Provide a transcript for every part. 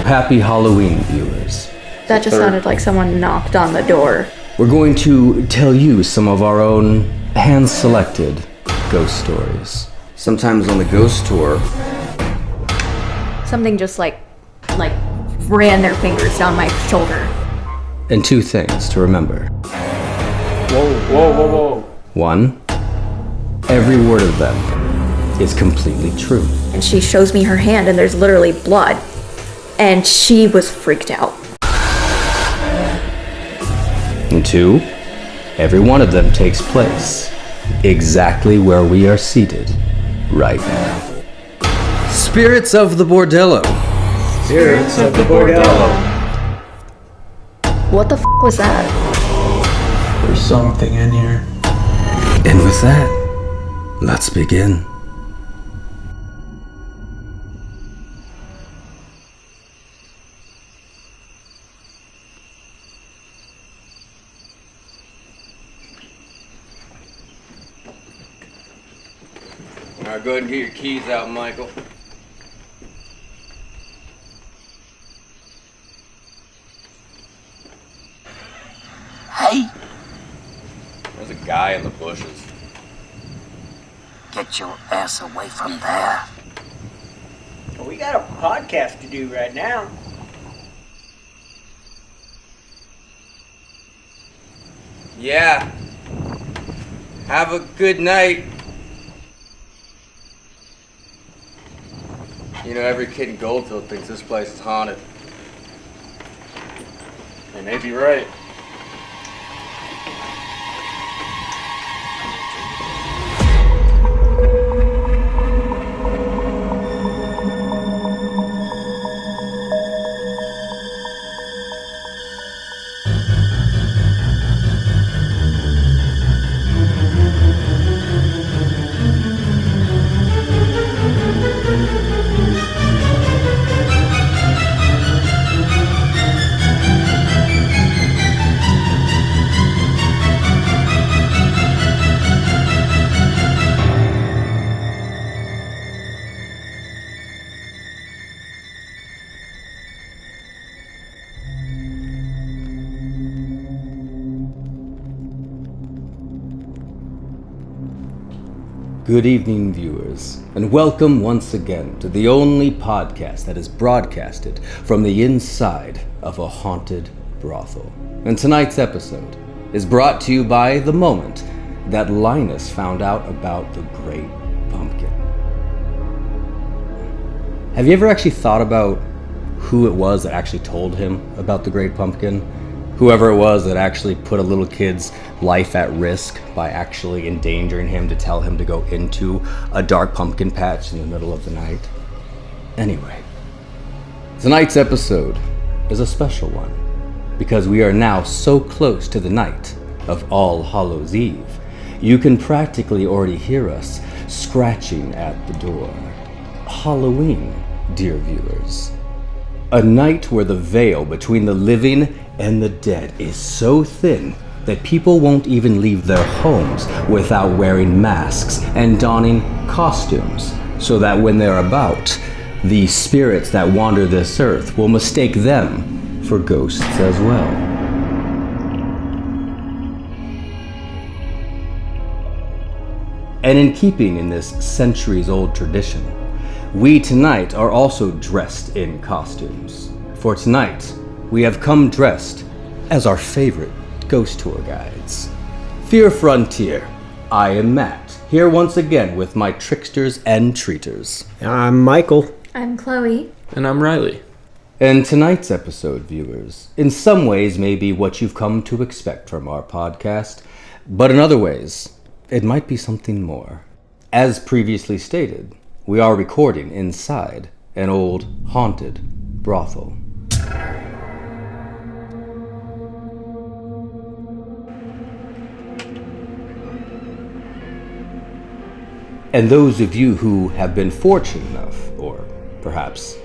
happy Halloween, viewers. That just sounded like someone knocked on the door. We're going to tell you some of our own hand-selected ghost stories. Sometimes on the ghost tour, Something just like ran their fingers down my shoulder. and two things to remember. Whoa. One, every word of them is completely true. And she shows me her hand and there's literally blood. And she was freaked out. And two, every one of them takes place exactly where we are seated right now. Spirits of the Bordello. Spirits of the Bordello. What the was that? There's something in here. And with that, let's begin. All right, go ahead and get your keys out, Michael. Hey, There's a guy in the bushes. get your ass away from there. We got a podcast to do right now. Yeah. Have a good night. You know, every kid in Goldfield thinks this place is haunted. They may be right. Good evening, viewers, and welcome once again to the only podcast that is broadcasted from the inside of a haunted brothel. And tonight's episode is brought to you by the moment that Linus found out about the Great Pumpkin. Have you ever actually thought about who it was that actually told him about the Great Pumpkin? Whoever it was that actually put a little kid's life at risk by actually endangering him to tell him to go into a dark pumpkin patch in the middle of the night. Anyway, tonight's episode is a special one because we are now so close to the night of All Hallows Eve. You can practically already hear us scratching at the door. Halloween, dear viewers. A night where the veil between the living and the dead is so thin that people won't even leave their homes without wearing masks and donning costumes, so that when they're about, the spirits that wander this earth will mistake them for ghosts as well. And in keeping in this centuries-old tradition, we tonight are also dressed in costumes. For tonight, we have come dressed as our favorite ghost tour guides. Fear Frontier, I am Matt, here once again with my tricksters and treaters. I'm Michael. I'm Chloe. And I'm Riley. And tonight's episode, viewers, in some ways may be what you've come to expect from our podcast, but in other ways, it might be something more. As previously stated, we are recording inside an old haunted brothel. And those of you who have been fortunate enough, or perhaps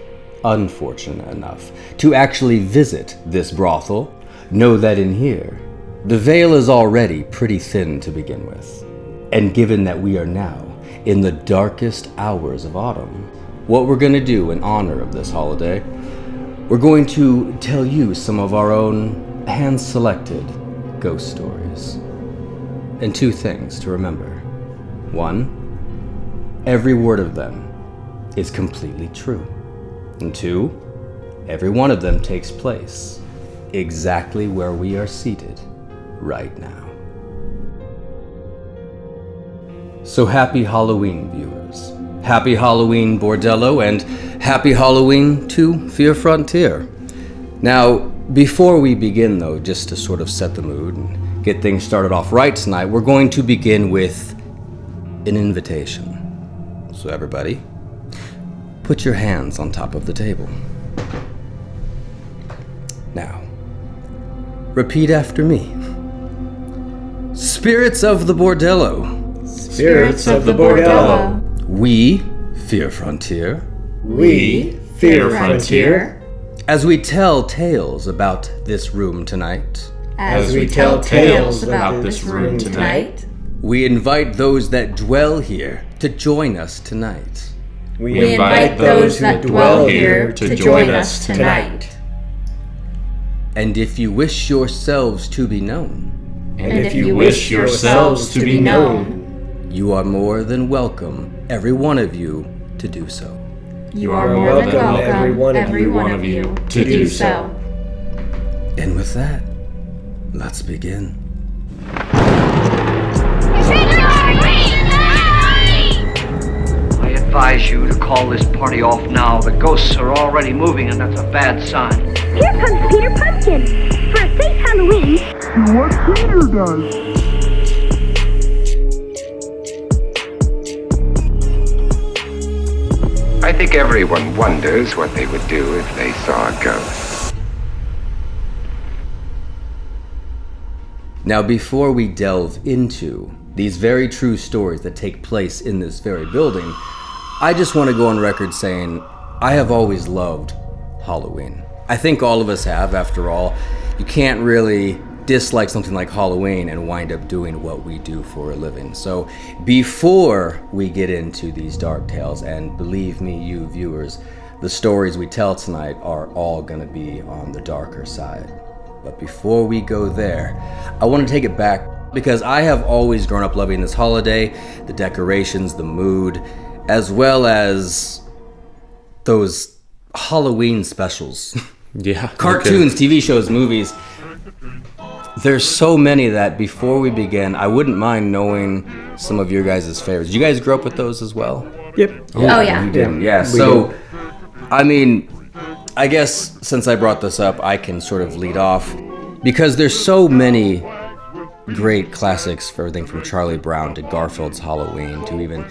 unfortunate enough, to actually visit this brothel, know that in here, the veil is already pretty thin to begin with. And given that we are now in the darkest hours of autumn, what we're going to do in honor of this holiday, we're we're going to tell you some of our own hand-selected ghost stories. And 2 things to remember. 1, every word of them is completely true. And 2, every one of them takes place exactly where we are seated right now. So happy Halloween, viewers. Happy Halloween, Bordello, and happy Halloween to Fear Frontier. Now, before we begin, though, just to sort of set the mood and get things started off right tonight, we're going to begin with an invitation. So everybody, put your hands on top of the table. Now, repeat after me. Spirits of the Bordello. Spirits of the Bordello. We, Fear Frontier. We, Fear Frontier. As we tell tales about this room tonight, As we tell tales about this room tonight, we invite those that dwell here to join us tonight. we invite those who dwell here to join us tonight. And if you wish yourselves to be known, And if you wish yourselves to be known, you are more than welcome, every one of you, to do so. You are more than welcome, every one of you, to do so. And with that, let's begin. I advise you to call this party off now. The ghosts are already moving, and that's a bad sign. Here comes Peter Pumpkin for a safe Halloween. What Peter does. I think everyone wonders what they would do if they saw a ghost. Now, before we delve into these very true stories that take place in this very building, I just want to go on record saying I have always loved Halloween. I think all of us have, after all. You can't really dislike something like Halloween and wind up doing what we do for a living. So before we get into these dark tales, and believe me, you viewers, the stories we tell tonight are all gonna be on the darker side. But before we go there, I want to take it back because I have always grown up loving this holiday, the decorations, the mood, as well as those Halloween specials. Yeah. Cartoons, TV shows, movies. There's so many that before we begin, I wouldn't mind knowing some of your guys' favorites. Did you guys grow up with those as well? Yep. Oh, yeah. You did. Yeah. So, I mean, I guess since I brought this up, I can sort of lead off because there's so many great classics for everything from Charlie Brown to Garfield's Halloween to even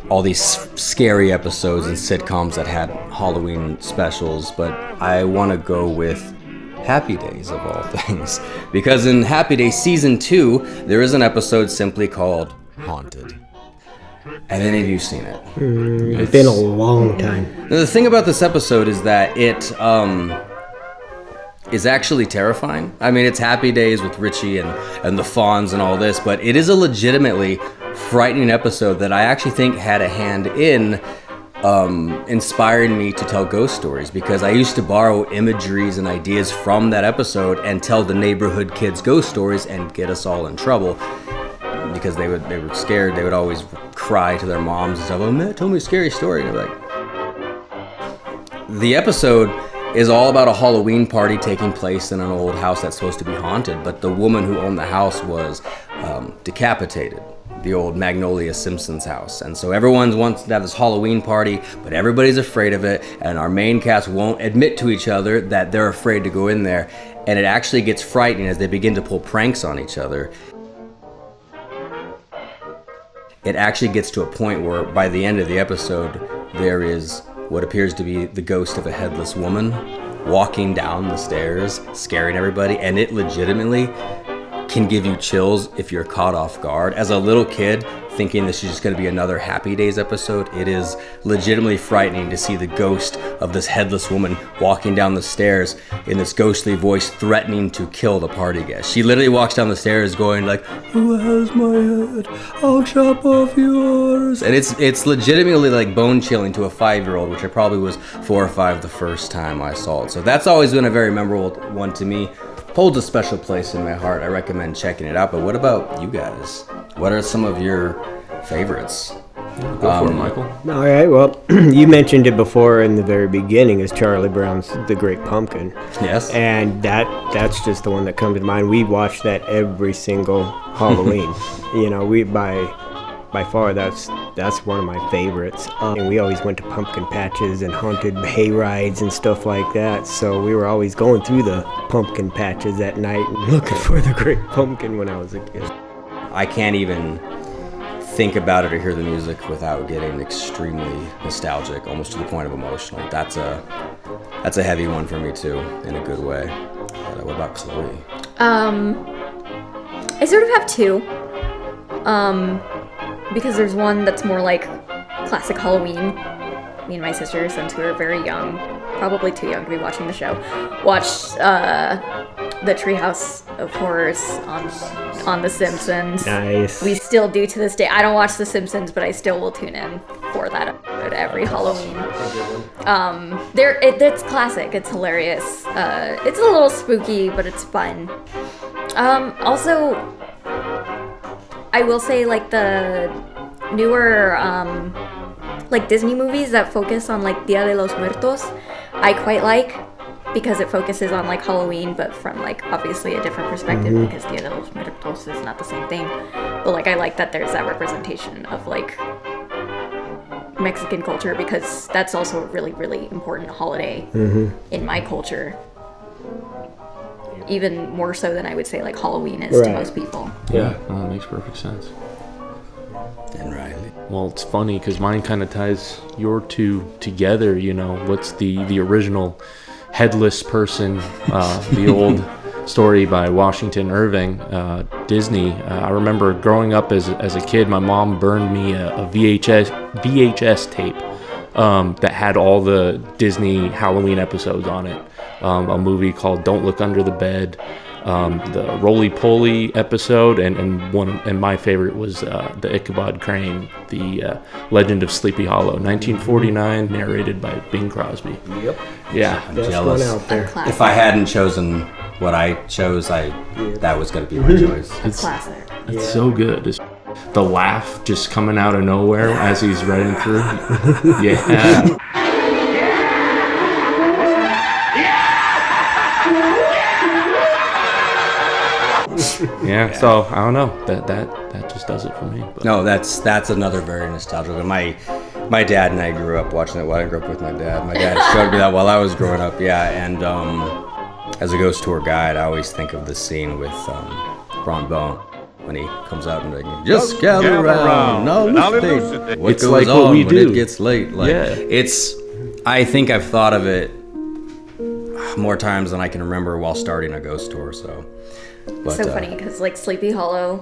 all these scary episodes and sitcoms that had Halloween specials. But I want to go with Happy Days of all things, because in Happy Days Season 2, there is an episode simply called Haunted. Have any of you seen it? It's been a long time. Now, the thing about this episode is that it is actually terrifying. I mean, it's Happy Days with Richie and the Fawns and all this, but it is a legitimately frightening episode that I actually think had a hand in inspiring me to tell ghost stories, because I used to borrow imageries and ideas from that episode and tell the neighborhood kids ghost stories and get us all in trouble because they were scared. They would always cry to their moms and stuff. Oh, Matt, tell me a scary story. And they're like, the episode is all about a Halloween party taking place in an old house that's supposed to be haunted, but the woman who owned the house was decapitated. The old Magnolia Simpson's house. And so everyone wants to have this Halloween party, but everybody's afraid of it, and our main cast won't admit to each other that they're afraid to go in there, and it actually gets frightening as they begin to pull pranks on each other. It actually gets to a point where by the end of the episode, there is what appears to be the ghost of a headless woman walking down the stairs, scaring everybody, and it legitimately can give you chills if you're caught off guard. As a little kid, thinking this is just going to be another Happy Days episode. It is legitimately frightening to see the ghost of this headless woman walking down the stairs in this ghostly voice threatening to kill the party guest. She literally walks down the stairs going like, "Who has my head? I'll chop off yours." And it's legitimately like bone chilling to a 5-year-old, which I probably was 4 or 5 the first time I saw it. So that's always been a very memorable one to me. Holds a special place in my heart. I recommend checking it out. But what about you guys? What are some of your favorites? Go for it, Michael. All right. Well, you mentioned it before in the very beginning is Charlie Brown's The Great Pumpkin. Yes. And that's just the one that comes to mind. We watch that every single Halloween. You know, by far that's one of my favorites. And we always went to pumpkin patches and haunted hay rides and stuff like that. So we were always going through the pumpkin patches at night and looking for the Great Pumpkin when I was a kid. I can't even think about it or hear the music without getting extremely nostalgic, almost to the point of emotional. That's a heavy one for me too, in a good way. But what about Chloe? I sort of have two. Because there's one that's more like classic Halloween. Me and my sister, since we were very young, probably too young to be watching the show, watched the Treehouse of Horrors on The Simpsons. Nice. We still do to this day. I don't watch The Simpsons, but I still will tune in for that episode every Halloween. It's classic. It's hilarious. It's a little spooky, but it's fun. Also, I will say, like, the newer, like, Disney movies that focus on, like, Dia de los Muertos, I quite like, because it focuses on, like, Halloween, but from, like, obviously a different perspective, because Dia de los Muertos is not the same thing. But, like, I like that there's that representation of, like, Mexican culture, because that's also a really, really important holiday in my culture. Even more so than I would say like Halloween is to most people. Yeah, well, that makes perfect sense. And Riley. Well, it's funny because mine kind of ties your two together. You know, what's the original headless person, the old story by Washington Irving, Disney. I remember growing up as a kid, my mom burned me a VHS tape that had all the Disney Halloween episodes on it. A movie called Don't Look Under the Bed, the Roly Poly episode, and my favorite was the Ichabod Crane, the Legend of Sleepy Hollow, 1949, narrated by Bing Crosby. Yep. Yeah. I'm jealous. If I hadn't chosen what I chose, that was going to be my choice. It's classic. It's so good. The laugh just coming out of nowhere as he's running through. Yeah. Yeah, so I don't know. That just does it for me. But. No, that's another very nostalgic one. My dad and I grew up watching that. Well, I didn't grow up with my dad. My dad showed me that while I was growing up. Yeah, and as a ghost tour guide, I always think of this scene with Ron Bone when he comes out and like, just gather around, now elucidate what goes like on what we when do. It gets late. Like, yeah. I think I've thought of it more times than I can remember while starting a ghost tour. So. But, so funny because like Sleepy Hollow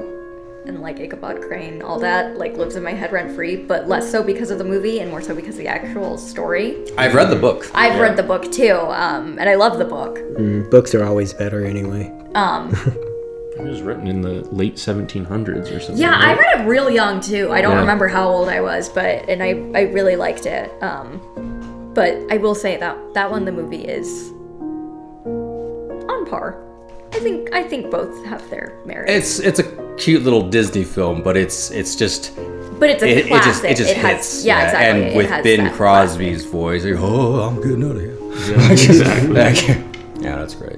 and like Ichabod Crane, all that like lives in my head rent free, but less so because of the movie and more so because of the actual story. I've read the book. I've read the book too, and I love the book. Books are always better anyway. It was written in the late 1700s or something. Yeah, right? I read it real young too. I don't remember how old I was, but I really liked it. But I will say that one, the movie is on par. I think both have their merits. It's a cute little Disney film, but it's just. But it's a classic. It just hits. Has, yeah, exactly. And with Ben Crosby's voice, like, oh, I'm getting out of here. Yeah, exactly. Yeah, that's great.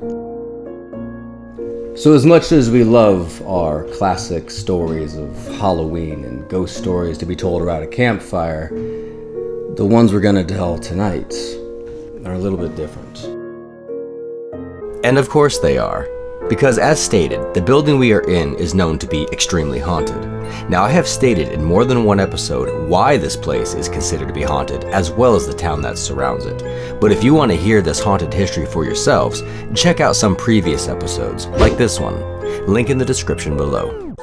So as much as we love our classic stories of Halloween and ghost stories to be told around a campfire, the ones we're gonna tell tonight are a little bit different. And of course they are. Because as stated, the building we are in is known to be extremely haunted. Now I have stated in more than one episode why this place is considered to be haunted, as well as the town that surrounds it. But if you want to hear this haunted history for yourselves, check out some previous episodes, like this one. Link in the description below.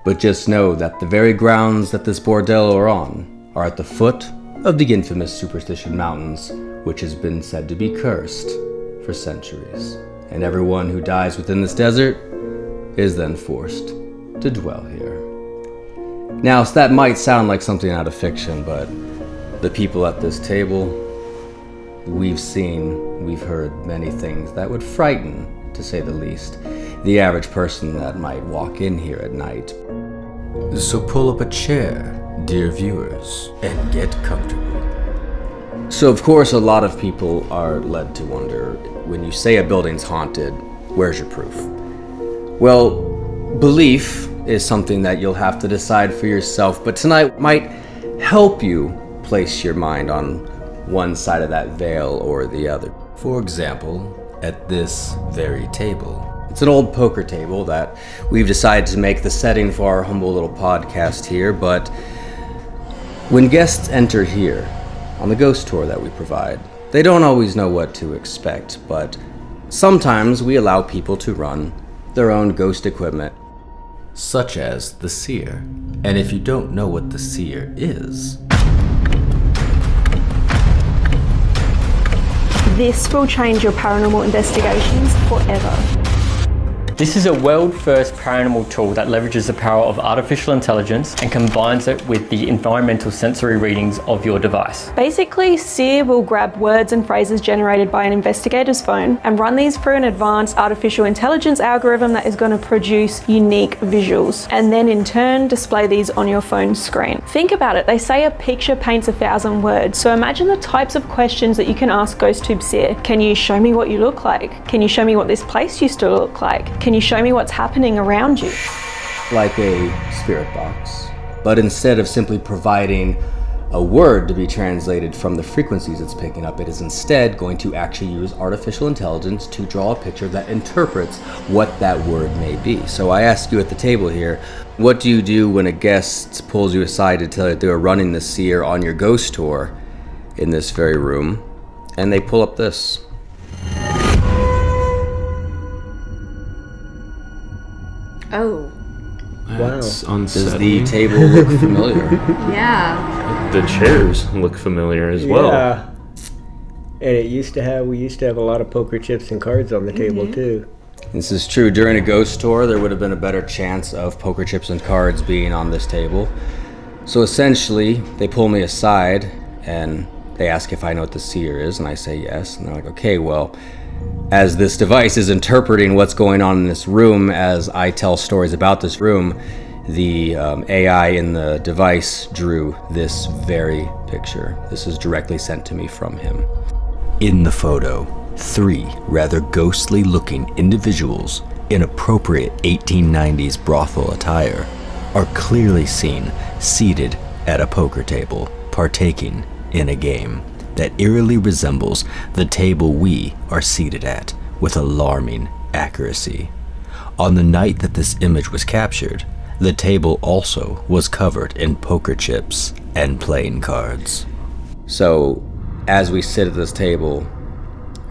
But just know that the very grounds that this bordello are on are at the foot of the infamous Superstition Mountains, which has been said to be cursed for centuries. And everyone who dies within this desert is then forced to dwell here. Now, so that might sound like something out of fiction, but the people at this table, we've heard many things that would frighten, to say the least, the average person that might walk in here at night. So pull up a chair, dear viewers, and get comfortable. So of course a lot of people are led to wonder, when you say a building's haunted, where's your proof? Well, belief is something that you'll have to decide for yourself, but tonight might help you place your mind on one side of that veil or the other. For example, at this very table. It's an old poker table that we've decided to make the setting for our humble little podcast here, but when guests enter here on the ghost tour that we provide, they don't always know what to expect, but sometimes we allow people to run their own ghost equipment, such as the seer. And if you don't know what the seer is, This will change your paranormal investigations forever. This is a world-first paranormal tool that leverages the power of artificial intelligence and combines it with the environmental sensory readings of your device. Basically, Seer will grab words and phrases generated by an investigator's phone and run these through an advanced artificial intelligence algorithm that is going to produce unique visuals, and then in turn display these on your phone screen. Think about it, they say a picture paints 1,000 words, so imagine the types of questions that you can ask GhostTube Seer. Can you show me what you look like? Can you show me what this place used to look like? Can you show me what's happening around you? like a spirit box. But instead of simply providing a word to be translated from the frequencies it's picking up, it is instead going to actually use artificial intelligence to draw a picture that interprets what that word may be. So I ask you at the table here, what do you do when a guest pulls you aside to tell you they're running the seer on your ghost tour in this very room, and they pull up this? Oh. That's unsettling. Does the table look familiar? Yeah. The chairs look familiar as well. Yeah. And we used to have a lot of poker chips and cards on the table too. This is true. During a ghost tour, there would have been a better chance of poker chips and cards being on this table. So essentially, they pull me aside and they ask if I know what the seer is, and I say yes. And they're like, okay, well, as this device is interpreting what's going on in this room as I tell stories about this room, the AI in the device drew this very picture. This is directly sent to me from him. In the photo, 3 rather ghostly-looking individuals in appropriate 1890s brothel attire are clearly seen seated at a poker table, partaking in a game that eerily resembles the table we are seated at with alarming accuracy. On the night that this image was captured, the table also was covered in poker chips and playing cards. So, as we sit at this table,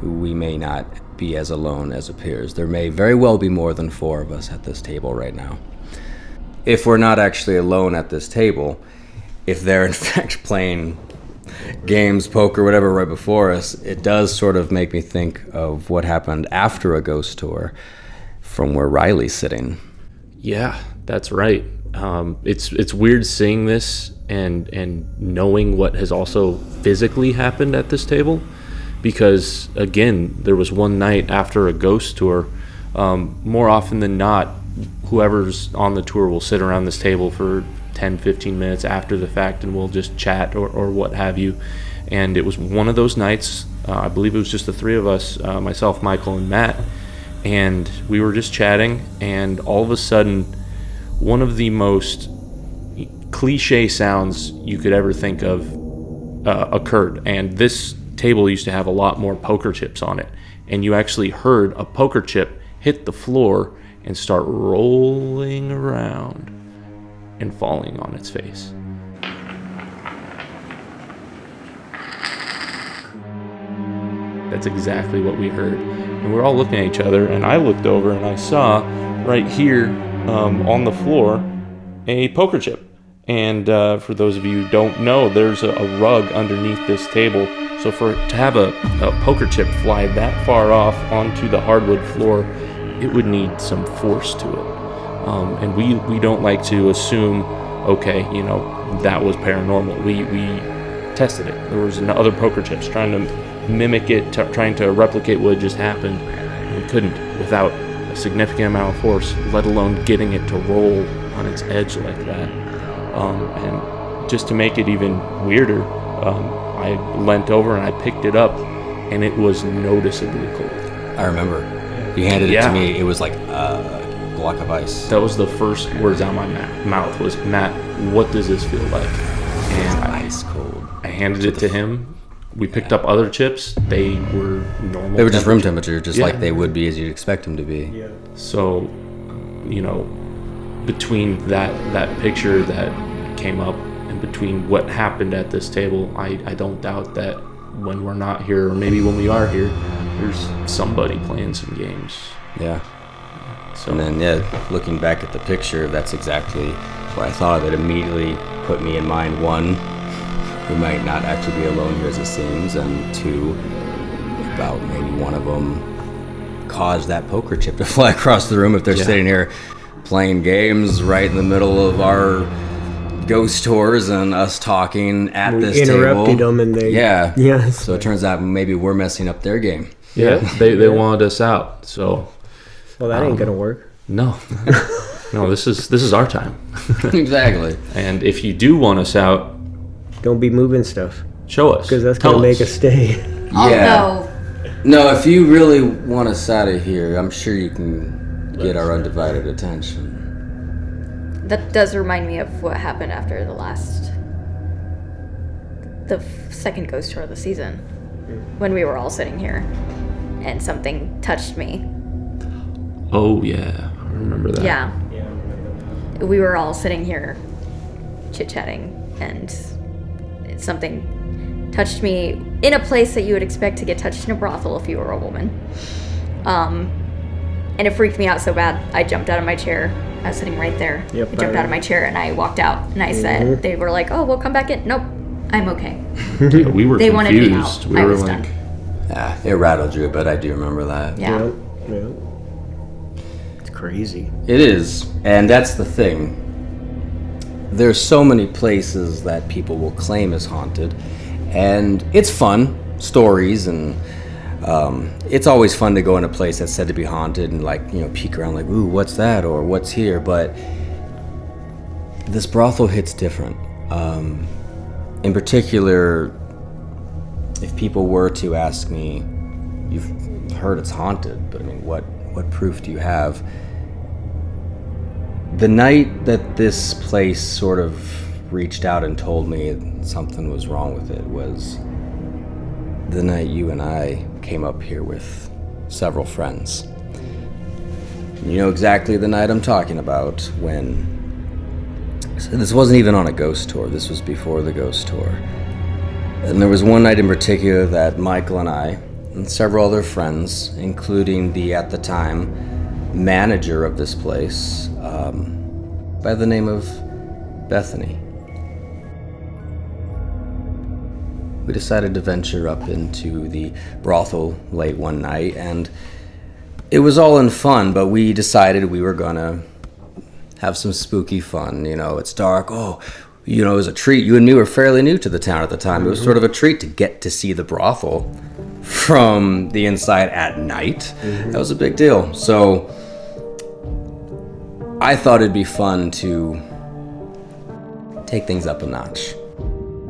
we may not be as alone as appears. There may very well be more than 4 of us at this table right now. If we're not actually alone at this table, if they're in fact playing games, poker, whatever, right before us, it does sort of make me think of what happened after a ghost tour from where Riley's sitting. Yeah, that's right. It's weird seeing this and knowing what has also physically happened at this table, because again, there was one night after a ghost tour. More often than not, whoever's on the tour will sit around this table for 10-15 minutes after the fact, and we'll just chat or what have you. And it was one of those nights, I believe it was just the 3 of us, myself, Michael, and Matt, and we were just chatting, and all of a sudden, one of the most cliche sounds you could ever think of occurred. And this table used to have a lot more poker chips on it, and you actually heard a poker chip hit the floor and start rolling around and falling on its face. That's exactly what we heard. And we're all looking at each other, and I looked over and I saw right here on the floor a poker chip. And for those of you who don't know, there's a rug underneath this table. So to have a poker chip fly that far off onto the hardwood floor, it would need some force to it. And we don't like to assume, okay, that was paranormal. We tested it. There was other poker chips trying to mimic it, trying to replicate what just happened. We couldn't without a significant amount of force, let alone getting it to roll on its edge like that. And just to make it even weirder, I leant over and I picked it up, and it was noticeably cold. I remember. You handed it to me. It was like a block of ice. That was the first words out of my mouth was, Matt, what does this feel like? And ice cold. I handed it to him. We picked up other chips. They were normal. They were just room temperature, just like they would be as you'd expect them to be. Yeah. So, between that picture that came up and between what happened at this table, I don't doubt that when we're not here, or maybe when we are here, there's somebody playing some games. Yeah. So. And then, looking back at the picture, that's exactly what I thought. It immediately put me in mind, one, we might not actually be alone here as it seems, and two, about maybe one of them caused that poker chip to fly across the room if they're sitting here playing games right in the middle of our ghost tours and us talking at this table. Interrupted them and they... Yeah. So it turns out maybe we're messing up their game. Yeah, they wanted us out, so... Well, that ain't gonna work. No. No, this is our time. Exactly. And if you do want us out... Don't be moving stuff. Show us. Because that's gonna make us stay. No. No, if you really want us out of here, I'm sure you can get our undivided attention. That does remind me of what happened after the second ghost tour of the season, when we were all sitting here and something touched me. Oh yeah, I remember that. Yeah. We were all sitting here chit-chatting and something touched me in a place that you would expect to get touched in a brothel if you were a woman. And it freaked me out so bad, I jumped out of my chair. I was sitting right there. Yep, I jumped out of my chair and I walked out. And I said, they were like, oh, we'll come back in. Nope, I'm okay. Yeah, we were they confused. Wanted me out. We were like... done. Yeah, it rattled you, but I do remember that. Yeah. Yeah. It's crazy. It is, and that's the thing. There's so many places that people will claim is haunted, and it's fun, stories, and it's always fun to go in a place that's said to be haunted and peek around like, ooh, what's that, or what's here, but this brothel hits different. In particular, if people were to ask me, you've heard it's haunted, but I mean, what proof do you have? The night that this place sort of reached out and told me something was wrong with it was the night you and I came up here with several friends. You know exactly the night I'm talking about, when... So this wasn't even on a ghost tour, this was before the ghost tour. And there was one night in particular that Michael and I, and several other friends, including the, at the time, manager of this place, by the name of Bethany. We decided to venture up into the brothel late one night, and it was all in fun, but we decided we were gonna have some spooky fun. It's dark. Oh, it was a treat. You and me were fairly new to the town at the time. It was sort of a treat to get to see the brothel from the inside at night. That was a big deal. So I thought it'd be fun to take things up a notch.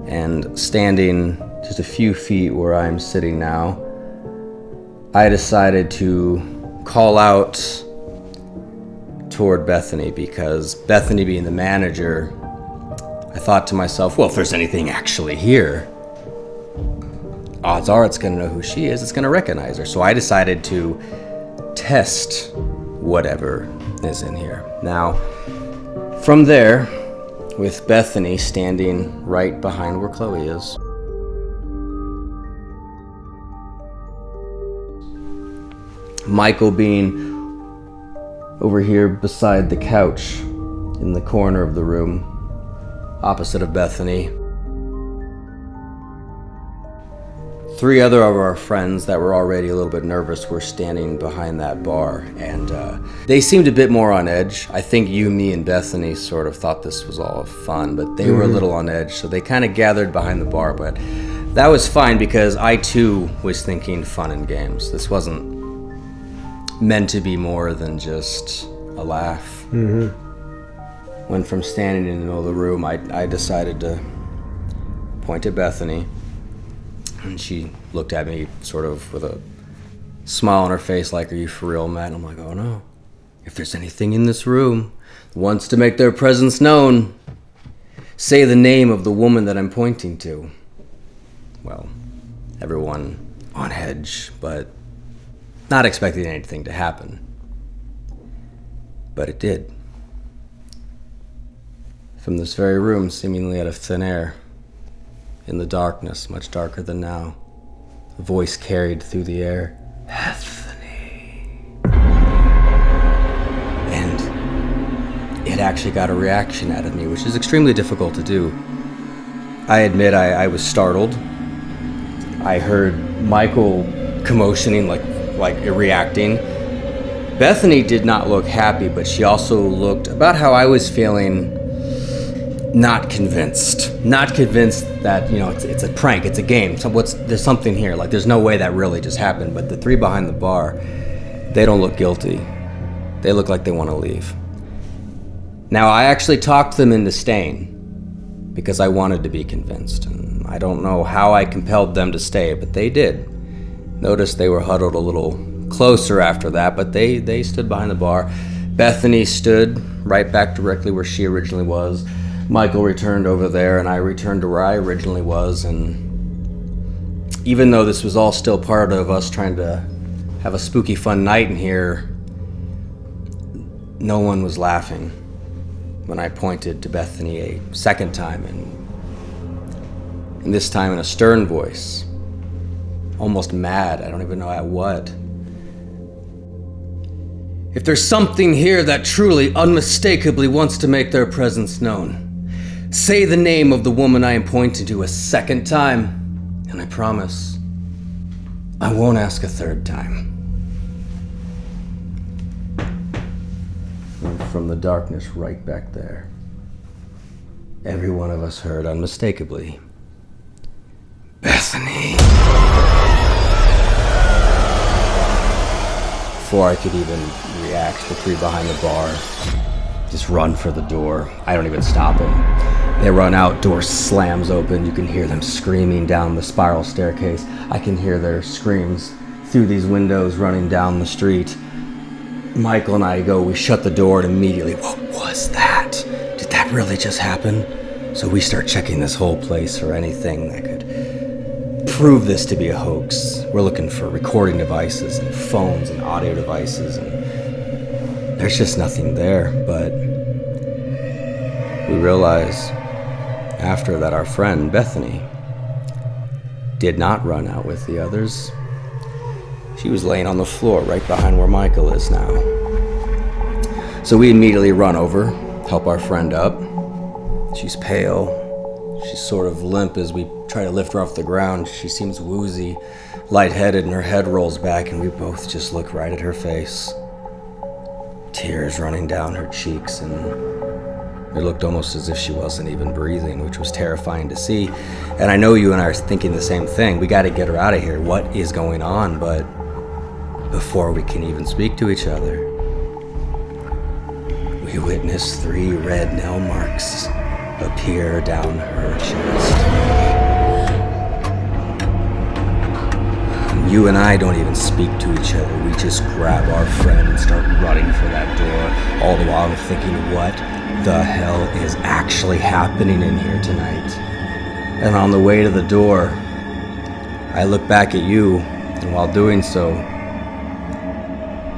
And standing just a few feet where I'm sitting now, I decided to call out toward Bethany, because Bethany being the manager, I thought to myself, well, if there's anything actually here, odds are it's going to know who she is. It's going to recognize her. So I decided to test whatever is in here. Now, from there, with Bethany standing right behind where Chloe is, Michael being over here beside the couch, in the corner of the room, opposite of Bethany. 3 other of our friends that were already a little bit nervous were standing behind that bar, and they seemed a bit more on edge. I think you, me, and Bethany sort of thought this was all fun, but they were a little on edge, so they kind of gathered behind the bar, but that was fine because I too was thinking fun and games. This wasn't meant to be more than just a laugh. When from standing in the middle of the room, I decided to point at Bethany. And she looked at me sort of with a smile on her face like, "Are you for real, Matt?" And I'm like, "Oh no. If there's anything in this room that wants to make their presence known, say the name of the woman that I'm pointing to." Well, everyone on edge, but not expecting anything to happen. But it did. From this very room, seemingly out of thin air, in the darkness, much darker than now, a voice carried through the air, "Bethany." And it actually got a reaction out of me, which is extremely difficult to do. I admit I was startled. I heard Michael commotioning, like reacting. Bethany did not look happy, but she also looked about how I was feeling. Not convinced that, it's a prank, it's a game. So there's something here. Like, there's no way that really just happened. But the 3 behind the bar, they don't look guilty. They look like they want to leave. Now, I actually talked them into staying because I wanted to be convinced. And I don't know how I compelled them to stay, but they did. Notice they were huddled a little closer after that, but they stood behind the bar. Bethany stood right back directly where she originally was. Michael returned over there, and I returned to where I originally was, and even though this was all still part of us trying to have a spooky fun night in here, no one was laughing when I pointed to Bethany a second time, and this time in a stern voice, almost mad, I don't even know at what. "If there's something here that truly, unmistakably wants to make their presence known, say the name of the woman I am pointing to a second time, and I promise I won't ask a third time." And from the darkness right back there, every one of us heard unmistakably, "Bethany." Before I could even react, the 3 behind the bar just run for the door. I don't even stop them. They run out, door slams open. You can hear them screaming down the spiral staircase. I can hear their screams through these windows running down the street. Michael and I we shut the door, and immediately, what was that? Did that really just happen? So we start checking this whole place for anything that could prove this to be a hoax. We're looking for recording devices and phones and audio devices, and there's just nothing there. But we realize after that our friend Bethany did not run out with the others. She was laying on the floor right behind where Michael is now. So we immediately run over, help our friend up. She's pale. She's sort of limp as we try to lift her off the ground. She seems woozy, lightheaded, and her head rolls back, and we both just look right at her face. Tears running down her cheeks, and it looked almost as if she wasn't even breathing, which was terrifying to see. And I know you and I are thinking the same thing. We got to get her out of here. What is going on? But before we can even speak to each other, we witness 3 red nail marks appear down her chest. And you and I don't even speak to each other. We just grab our friend and start running for that door, all the while I'm thinking, what the hell is actually happening in here tonight? And on the way to the door, I look back at you, and while doing so,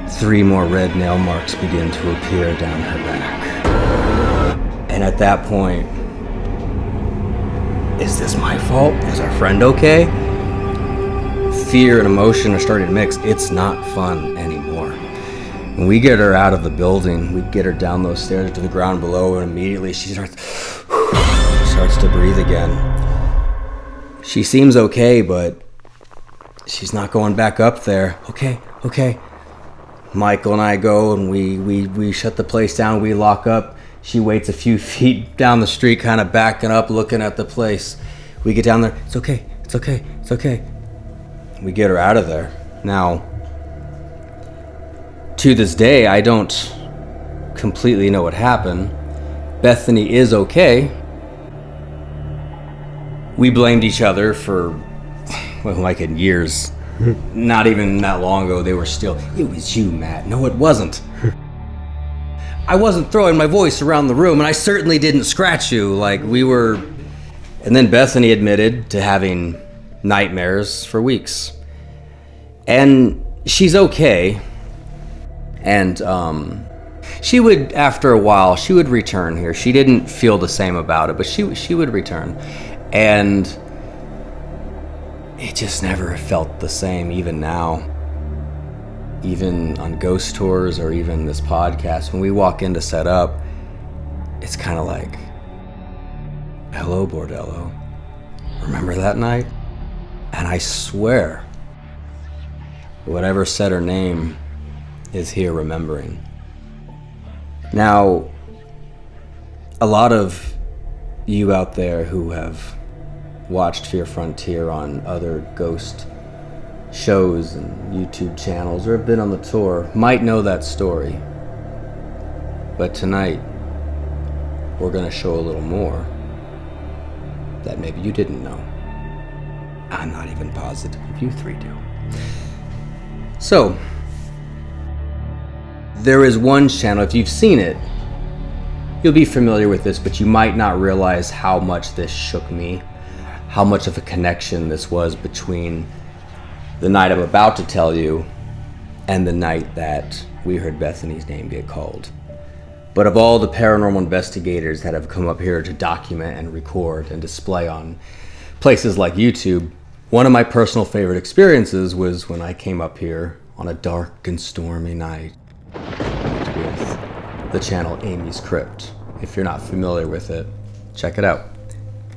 3 more red nail marks begin to appear down her back. And at that point, is this my fault? Is our friend okay? Fear and emotion are starting to mix. It's not fun anymore. When we get her out of the building, we get her down those stairs to the ground below, and immediately she starts to breathe again. She seems okay, but she's not going back up there. Okay. Michael and I go, and we shut the place down, we lock up. She waits a few feet down the street, kind of backing up, looking at the place. We get down there, it's okay. We get her out of there. Now, to this day, I don't completely know what happened. Bethany is okay. We blamed each other for, well, like in years. Not even that long ago, they were still, it was you, Matt. No, it wasn't. I wasn't throwing my voice around the room, and I certainly didn't scratch you like we were. And then Bethany admitted to having nightmares for weeks. And she's okay. And she would, after a while, she would return here. She didn't feel the same about it, but she would return. And it just never felt the same, even now. Even on ghost tours or even this podcast, when we walk in to set up, it's kind of like, hello, Bordello. Remember that night? And I swear, whatever said her name is here remembering. Now, a lot of you out there who have watched Fear Frontier on other ghost shows and YouTube channels or have been on the tour might know that story. But tonight, we're going to show a little more that maybe you didn't know. I'm not even positive if you three do. So, there is one channel, if you've seen it, you'll be familiar with this, but you might not realize how much this shook me, how much of a connection this was between the night I'm about to tell you and the night that we heard Bethany's name get called. But of all the paranormal investigators that have come up here to document and record and display on places like YouTube, one of my personal favorite experiences was when I came up here on a dark and stormy night with the channel Amy's Crypt. If you're not familiar with it, check it out.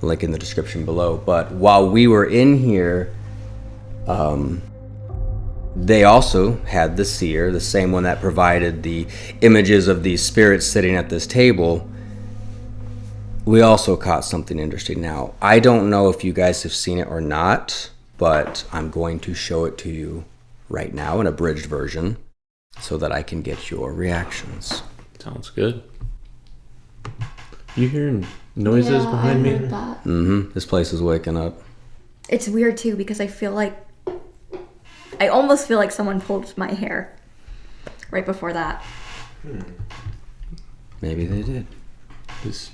Link in the description below. But while we were in here, they also had the seer, the same one that provided the images of these spirits sitting at this table. We also caught something interesting. Now, I don't know if you guys have seen it or not, but I'm going to show it to you right now, an abridged version, so that I can get your reactions. Sounds good. You hearing noises behind me? This place is waking up. It's weird too because I almost feel like someone pulled my hair right before that. Maybe they did.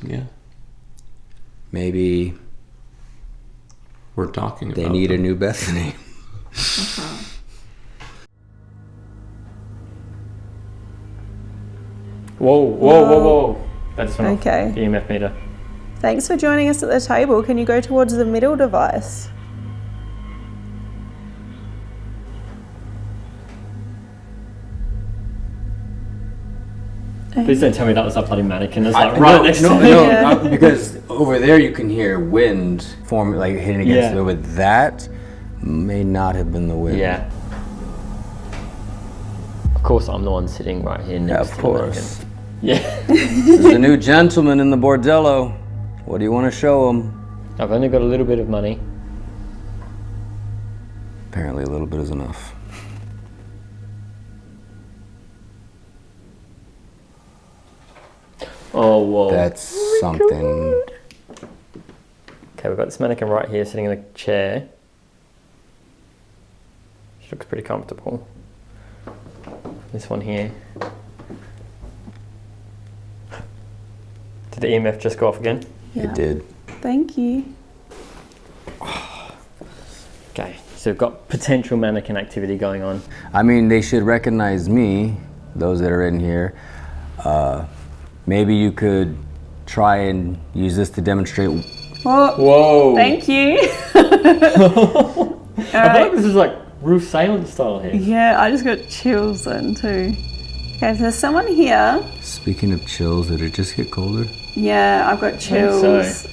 Yeah. Maybe we're talking about they need a new Bethany. Whoa. That's not Okay. the EMF meter. Thanks for joining us at the table. Can you go towards the middle device? Please don't tell me that was that bloody mannequin. It's like right next to me. No, because over there you can hear wind form, like hitting against the wood. That may not have been the wind. Yeah. Of course, I'm the one sitting right here next to the mannequin. Yeah. There's a new gentleman in the bordello. What do you want to show him? I've only got a little bit of money. Apparently a little bit is enough. Oh, whoa. That's something. Okay, we've got this mannequin right here sitting in a chair. She looks pretty comfortable. This one here. Did the EMF just go off again? Yeah. It did. Thank you. Okay, so we've got potential mannequin activity going on. I mean, they should recognize me, those that are in here. Maybe you could try and use this to demonstrate. Whoa! Thank you. I feel like this is like Ruth Salem style here. Yeah, I just got chills then too. Okay, so there's someone here. Speaking of chills, did it just get colder? Yeah, I've got chills.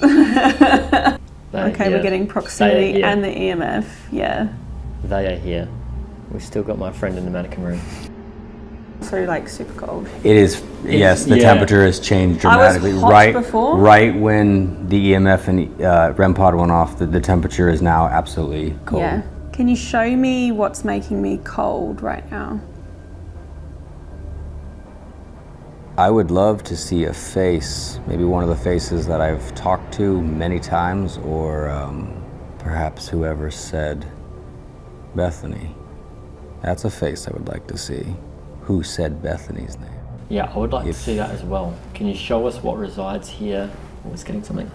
Okay, we're getting proximity and the EMF. Yeah. They are here. We've still got my friend in the mannequin room. So like super cold. It is. Yes, the temperature has changed dramatically. I was hot before. Right when the EMF and REM pod went off, the temperature is now absolutely cold. Yeah. Can you show me what's making me cold right now? I would love to see a face, maybe one of the faces that I've talked to many times, or perhaps whoever said Bethany. That's a face I would like to see. Who said Bethany's name? Yeah, I would like to see that as well. Can you show us what resides here? I was getting something.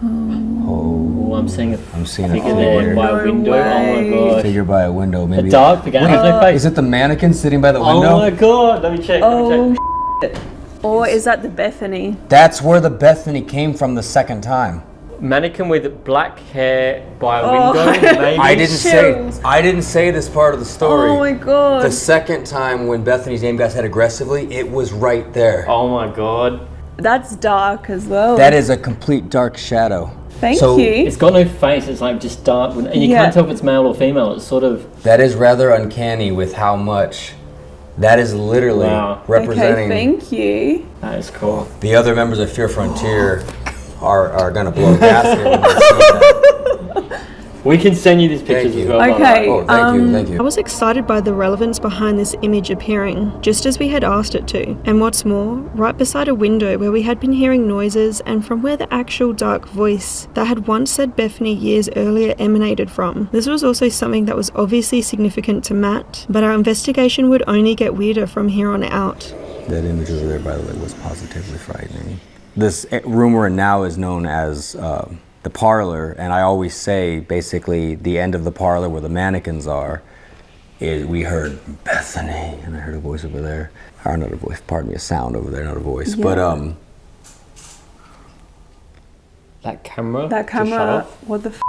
Oh, I'm seeing a figure there by a window. Oh my god. Figure by a window, maybe. A dark figure. No face. Is it the mannequin sitting by the window? Oh my god, let me check. Or is that the Bethany? That's where the Bethany came from the second time. Mannequin with black hair by a window, maybe. I didn't say this part of the story. Oh my god. The second time when Bethany's name got said aggressively, it was right there. Oh my god. That's dark as well. That is a complete dark shadow. Thank you. It's got no face, it's like just dark, and you can't tell if it's male or female. It's sort of... That is rather uncanny with how much... That is literally representing... Okay, thank you. That is cool. The other members of Fear Frontier are going to blow gas here when they see that. We can send you these pictures as well. Okay. Oh, thank you. I was excited by the relevance behind this image appearing, just as we had asked it to. And what's more, right beside a window where we had been hearing noises and from where the actual dark voice that had once said Bethany years earlier emanated from. This was also something that was obviously significant to Matt, but our investigation would only get weirder from here on out. That image over there, by the way, was positively frightening. This room we're in now is known as the parlor, and I always say basically the end of the parlor where the mannequins are is we heard Bethany, and I heard a voice over there. Or not a voice, pardon me, a sound over there, not a voice. Yeah. But That camera, what the f?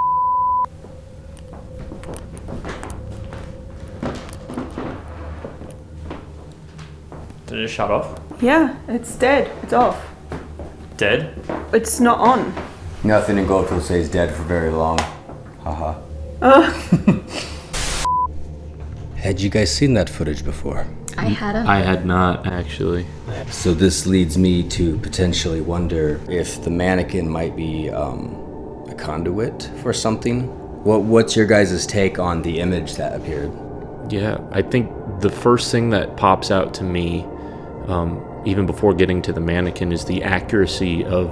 Did it shut off? Yeah, it's dead. It's off. Dead? It's not on. Nothing in Goldfield stays dead for very long. Haha. Had you guys seen that footage before? I hadn't. I had not, actually. So this leads me to potentially wonder if the mannequin might be a conduit for something. What's your guys' take on the image that appeared? Yeah, I think the first thing that pops out to me, even before getting to the mannequin, is the accuracy of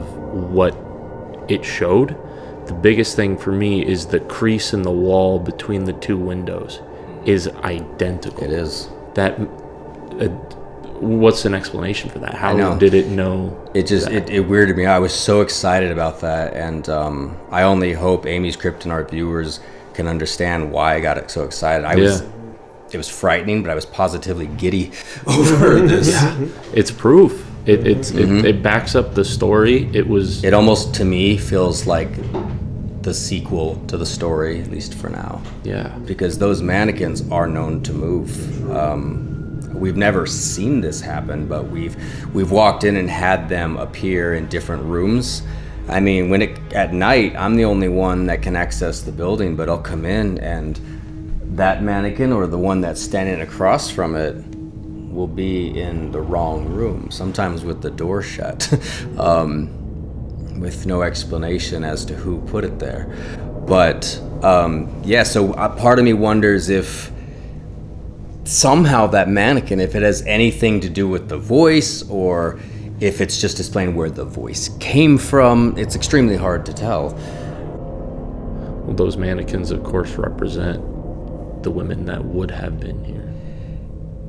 what it showed. The biggest thing for me is the crease in the wall between the two windows is identical. It is. That what's an explanation for that? How did it know? It just it weirded me out. I was so excited about that, and I only hope Amy's Crypt and our viewers can understand why I got so excited. It was frightening, but I was positively giddy over this. Yeah. It's proof. It backs up the story. It almost, to me, feels like the sequel to the story, at least for now. Yeah. Because those mannequins are known to move. We've never seen this happen, but we've walked in and had them appear in different rooms. I mean, at night, I'm the only one that can access the building, but I'll come in and that mannequin or the one that's standing across from it will be in the wrong room, sometimes with the door shut, with no explanation as to who put it there. But so part of me wonders if somehow that mannequin, if it has anything to do with the voice, or if it's just displaying where the voice came from. It's extremely hard to tell. Well, those mannequins, of course, represent the women that would have been here.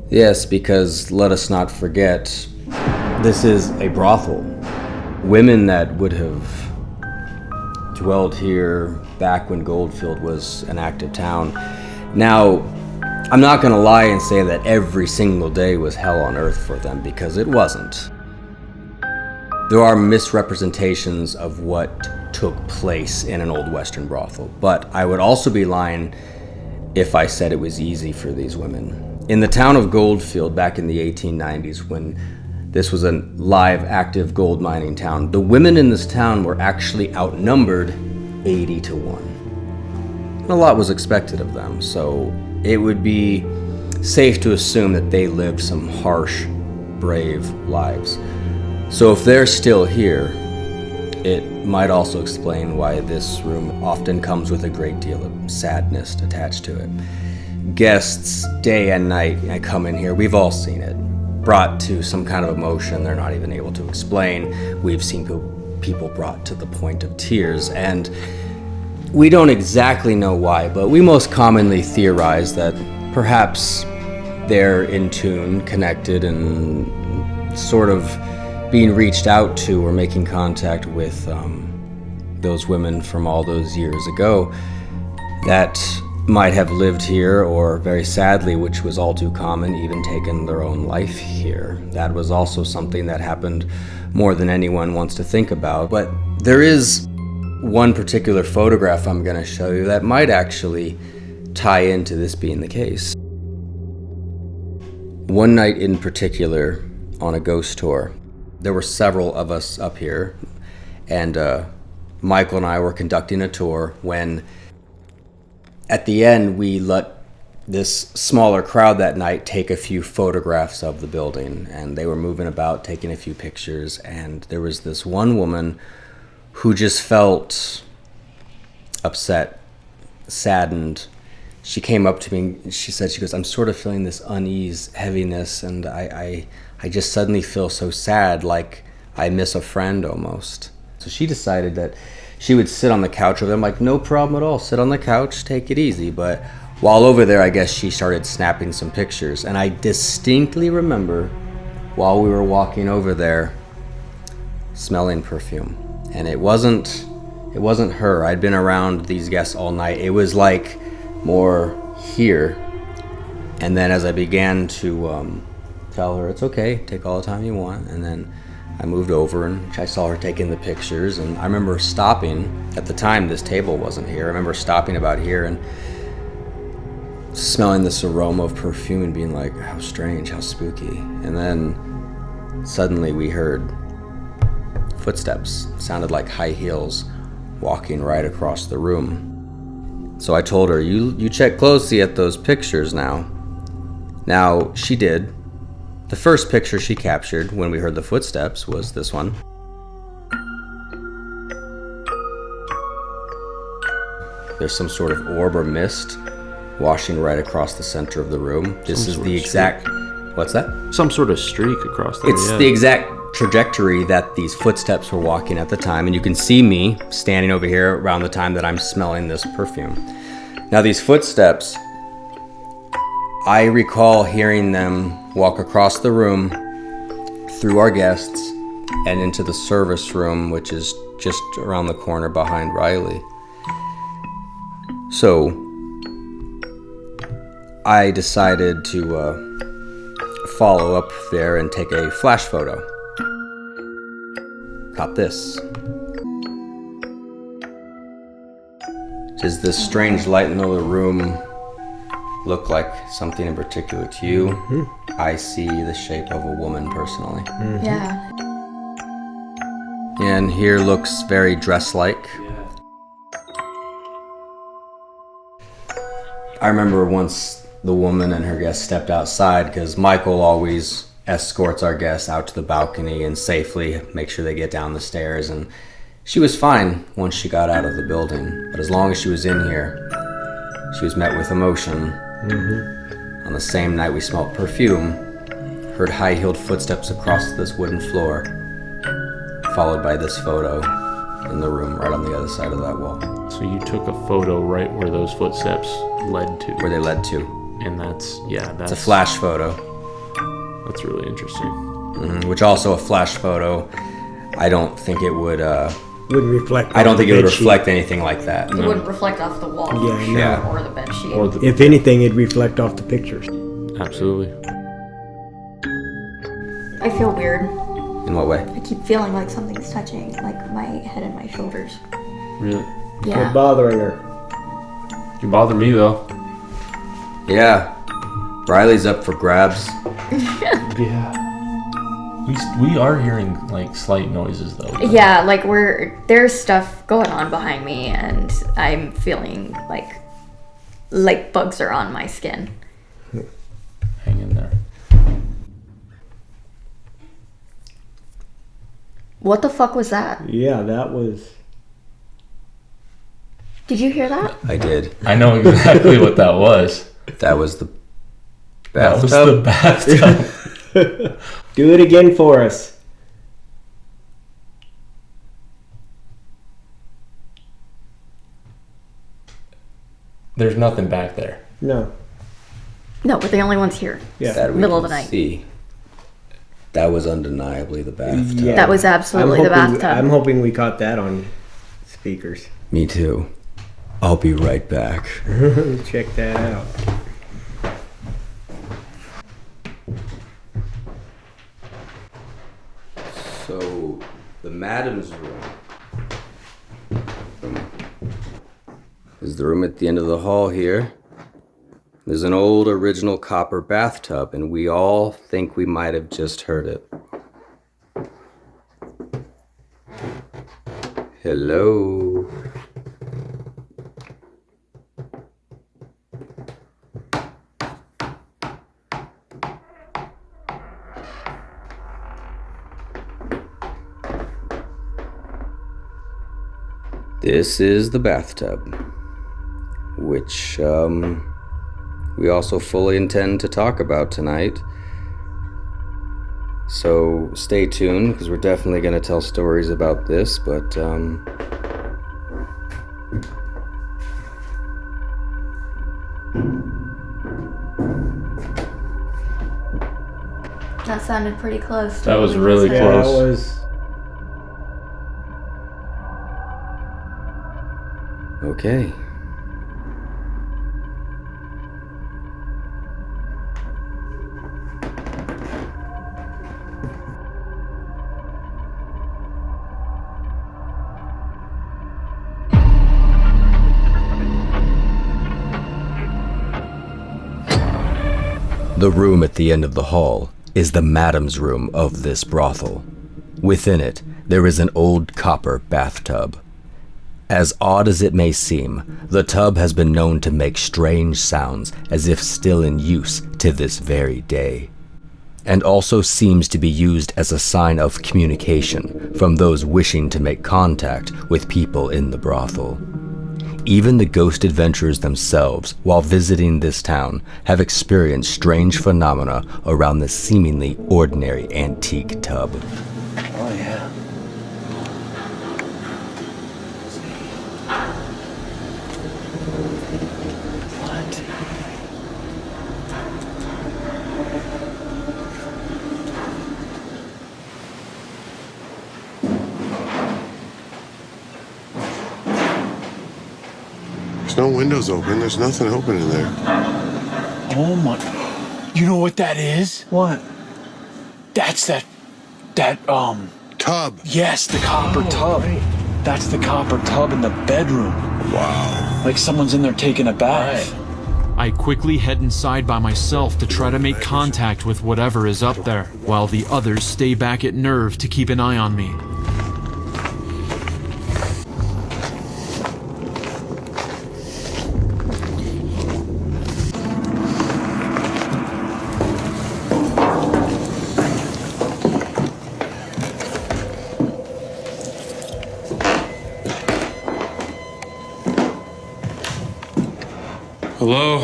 Yes, because let us not forget, this is a brothel. Women that would have dwelled here back when Goldfield was an active town. Now, I'm not going to lie and say that every single day was hell on earth for them, because it wasn't. There are misrepresentations of what took place in an old Western brothel, but I would also be lying if I said it was easy for these women. In the town of Goldfield back in the 1890s, when this was a live, active gold mining town, the women in this town were actually outnumbered 80 to 1. A lot was expected of them, so it would be safe to assume that they lived some harsh, brave lives. So if they're still here, it might also explain why this room often comes with a great deal of sadness attached to it. Guests, day and night, come in here. We've all seen it. Brought to some kind of emotion they're not even able to explain. We've seen people brought to the point of tears, and we don't exactly know why, but we most commonly theorize that perhaps they're in tune, connected, and sort of being reached out to or making contact with those women from all those years ago that might have lived here, or very sadly, which was all too common, even taken their own life here. That was also something that happened more than anyone wants to think about. But there is one particular photograph I'm going to show you that might actually tie into this being the case. One night in particular, on a ghost tour, there were several of us up here, and Michael and I were conducting a tour when at the end we let this smaller crowd that night take a few photographs of the building, and they were moving about taking a few pictures, and there was this one woman who just felt upset, saddened. She came up to me and she goes, I'm sort of feeling this unease, heaviness, and I just suddenly feel so sad, like I miss a friend almost. So she decided that she would sit on the couch with them, like, no problem at all, sit on the couch, take it easy. But while over there, I guess she started snapping some pictures. And I distinctly remember, while we were walking over there, smelling perfume. And it wasn't her. I'd been around these guests all night. It was like more here. And then as I began to tell her, it's okay, take all the time you want, and then I moved over and I saw her taking the pictures, and I remember stopping. At the time, this table wasn't here. I remember stopping about here and smelling this aroma of perfume and being like, how strange, how spooky. And then suddenly we heard footsteps. Sounded like high heels walking right across the room. So I told her, you check closely at those pictures now. Now, she did. The first picture she captured when we heard the footsteps was this one. There's some sort of orb or mist washing right across the center of the room. This is the exact... What's that? Some sort of streak across there. It's the exact trajectory that these footsteps were walking at the time, and you can see me standing over here around the time that I'm smelling this perfume. Now these footsteps, I recall hearing them walk across the room, through our guests, and into the service room, which is just around the corner behind Riley. So I decided to follow up there and take a flash photo. Caught this. Does this strange light in the middle of the room look like something in particular to you? Mm-hmm. I see the shape of a woman personally. Mm-hmm. Yeah. And here looks very dress-like. Yeah. I remember once the woman and her guest stepped outside, because Michael always escorts our guests out to the balcony and safely make sure they get down the stairs, and she was fine once she got out of the building, but as long as she was in here, she was met with emotion. Mm-hmm. On the same night we smelled perfume, heard high-heeled footsteps across this wooden floor, followed by this photo in the room right on the other side of that wall. So you took a photo right where those footsteps led to. Where they led to. And that's... It's a flash photo. That's really interesting. Mm-hmm. Which also a flash photo, I don't think it would... wouldn't reflect. I don't think it would reflect anything like that. It wouldn't reflect off the wall, or the bed sheet. If anything, it'd reflect off the pictures. Absolutely. I feel weird. In what way? I keep feeling like something's touching, like my head and my shoulders. Really? Yeah. Quit bothering her. You bother me though. Yeah. Riley's up for grabs. Yeah. We are hearing like slight noises though. Yeah, like there's stuff going on behind me, and I'm feeling like bugs are on my skin. Hang in there. What the fuck was that? Yeah, that was... Did you hear that? I did. I know exactly what that was. That was the bathtub. bathtub. That was the bathtub. Do it again for us. There's nothing back there. No. No, we're the only ones here. Yeah. That we Middle of can the night. See. That was undeniably the bathtub. Yeah. That was absolutely the bathtub. I'm hoping we caught that on speakers. Me too. I'll be right back. Check that out. So, the madam's room is the room at the end of the hall here. There's an old original copper bathtub, and we all think we might have just heard it. Hello? This is the bathtub, which we also fully intend to talk about tonight. So stay tuned, because we're definitely going to tell stories about this, but That sounded pretty close. That was really close. Yeah, that was... okay. The room at the end of the hall is the madam's room of this brothel. Within it, there is an old copper bathtub. As odd as it may seem, the tub has been known to make strange sounds as if still in use to this very day, and also seems to be used as a sign of communication from those wishing to make contact with people in the brothel. Even the ghost adventurers themselves, while visiting this town, have experienced strange phenomena around this seemingly ordinary antique tub. Oh, yeah. There's no windows open. There's nothing open in there. Oh my... You know what that is? What? That's that tub. Yes, the copper tub. Right. That's the copper tub in the bedroom. Wow. Like someone's in there taking a bath. Right. I quickly head inside by myself to try to make contact with whatever is up there, while the others stay back at Nerve to keep an eye on me. Hello?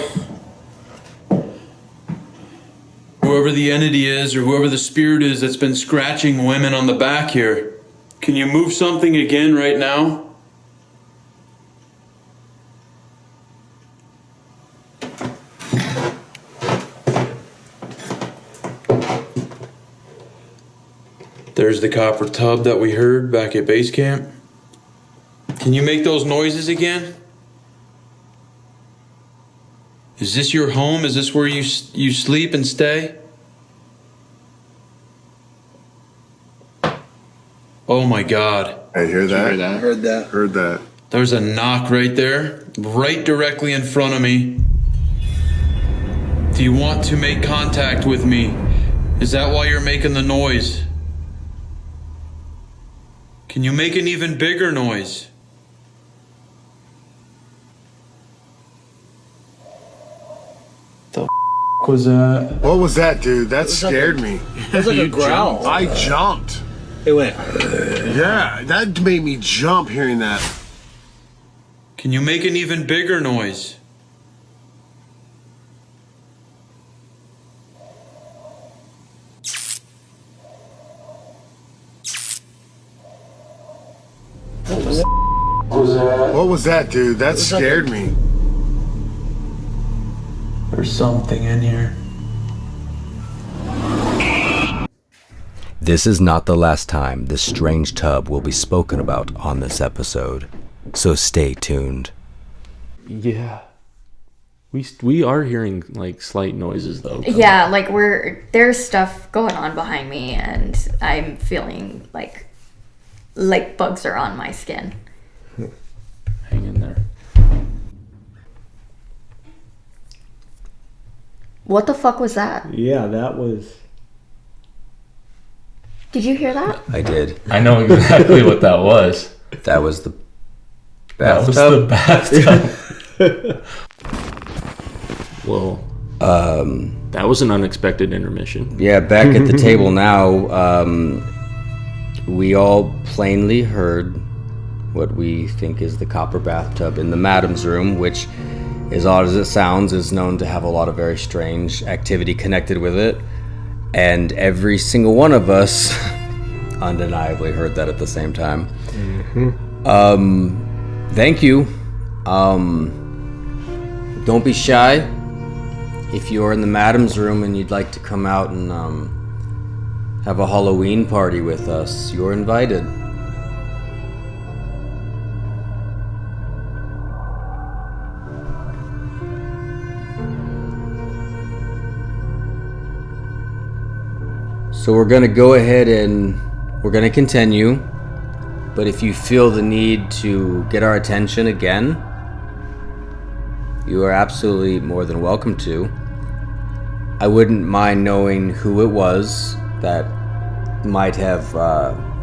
Whoever the entity is, or whoever the spirit is that's been scratching women on the back here, can you move something again right now? There's the copper tub that we heard back at base camp. Can you make those noises again? Is this your home? Is this where you sleep and stay? Oh my God. Hey, hear that? Heard that. Heard that. There's a knock right there, right directly in front of me. Do you want to make contact with me? Is that why you're making the noise? Can you make an even bigger noise? Was that? What was that, dude? That scared me. It was like a growl. I jumped. It went. Yeah, that made me jump hearing that. Can you make an even bigger noise? What was that, dude? That scared me. There's something in here. This is not the last time this strange tub will be spoken about on this episode, so stay tuned. Yeah. We are hearing like slight noises though. Yeah, like there's stuff going on behind me and I'm feeling like bugs are on my skin. Hang in there. What the fuck was that? Yeah, that was... Did you hear that? I did. I know exactly what that was. That was the bathtub. That was the bathtub. Well, that was an unexpected intermission. Yeah, back at the table now, we all plainly heard what we think is the copper bathtub in the madam's room, which, as odd as it sounds, is known to have a lot of very strange activity connected with it. And every single one of us undeniably heard that at the same time. Mm-hmm. Thank you. Don't be shy. If you're in the madam's room and you'd like to come out and have a Halloween party with us, you're invited. So we're going to go ahead and we're going to continue. But if you feel the need to get our attention again, you are absolutely more than welcome to. I wouldn't mind knowing who it was that might have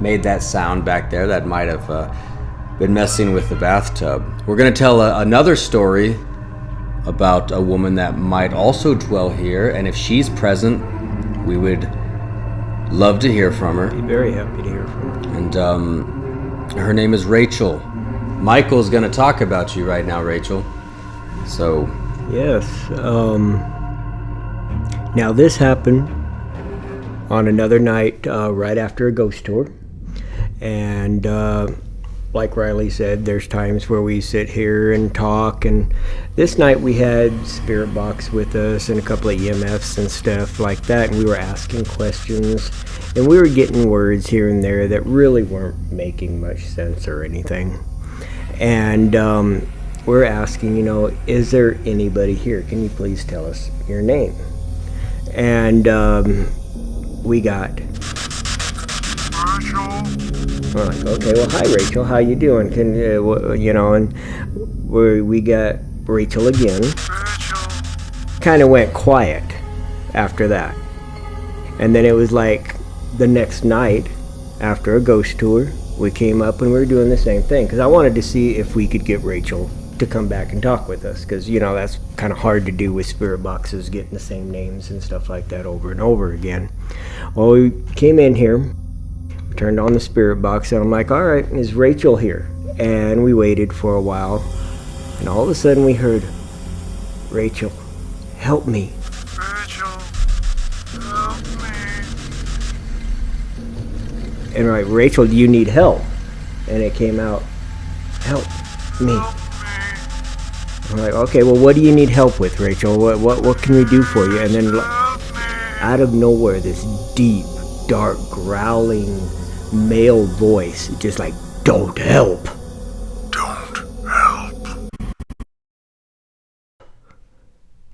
made that sound back there, that might have been messing with the bathtub. We're going to tell another story about a woman that might also dwell here, and if she's present, we would love to hear from her. Be very happy to hear from her. And her name is Rachel. Michael's going to talk about you right now, Rachel. So... Yes. Now this happened on another night right after a ghost tour. And like Riley said, there's times where we sit here and talk. And this night we had Spirit Box with us and a couple of EMFs and stuff like that. And we were asking questions. And we were getting words here and there that really weren't making much sense or anything. And we're asking, is there anybody here? Can you please tell us your name? And we got... We're like, okay, well, hi, Rachel. How you doing? And we got Rachel again. Kind of went quiet after that. And then it was like the next night after a ghost tour, we came up and we were doing the same thing. Because I wanted to see if we could get Rachel to come back and talk with us. Because, that's kind of hard to do with spirit boxes, getting the same names and stuff like that over and over again. Well, we came in here, turned on the spirit box, and I'm like, all right, is Rachel here? And we waited for a while, and all of a sudden we heard, Rachel, help me. Rachel, help me. And like, Rachel, do you need help? And it came out, help me. I'm like, okay, well, what do you need help with, Rachel? What can we do for you? And then out of nowhere, this deep, dark, growling male voice, just like, don't help. Don't help.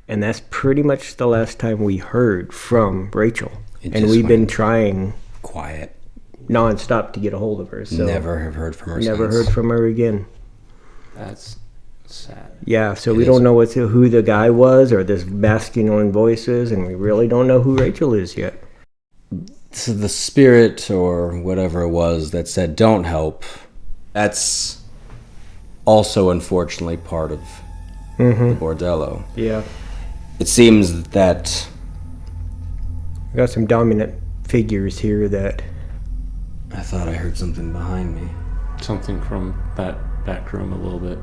And that's pretty much the last time we heard from Rachel. It And just we've been went trying quiet nonstop to get a hold of her. So never have heard from her never since. heard from her again. That's Sad. Yeah, so we don't know who the guy was or this masculine voice is, and we really don't know who Rachel is yet. So the spirit or whatever it was that said don't help, that's also unfortunately part of the bordello. Yeah. It seems that we got some dominant figures here that... I thought I heard something behind me. Something from that back room a little bit.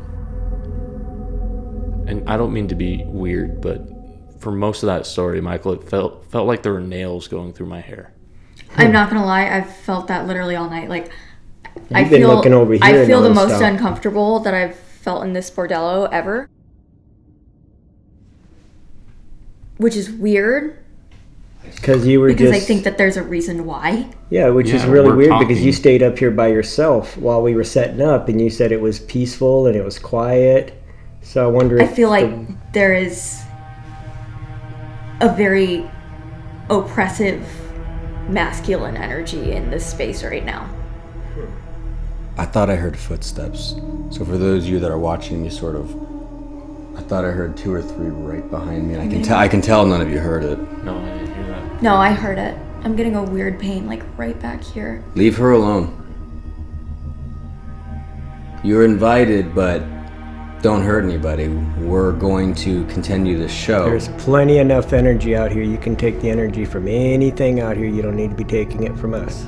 And I don't mean to be weird, but for most of that story, Michael, it felt like there were nails going through my hair. I'm not gonna lie, I've felt that literally all night. Like, I been feel looking over here I feel the nonstop. most uncomfortable that I've felt in this bordello ever, which is weird. Because you were because just... I think that there's a reason why. Yeah, which is really weird because you stayed up here by yourself while we were setting up, and you said it was peaceful and it was quiet. So I wonder if... I feel like there is a very oppressive masculine energy in this space right now. I thought I heard footsteps. So for those of you that are watching me, I thought I heard 2 or 3 right behind me. And I can tell none of you heard it. No, I didn't hear that. No, I heard it. I'm getting a weird pain, like right back here. Leave her alone. You're invited, but don't hurt anybody. We're going to continue this show. There's plenty enough energy out here. You can take the energy from anything out here. You don't need to be taking it from us.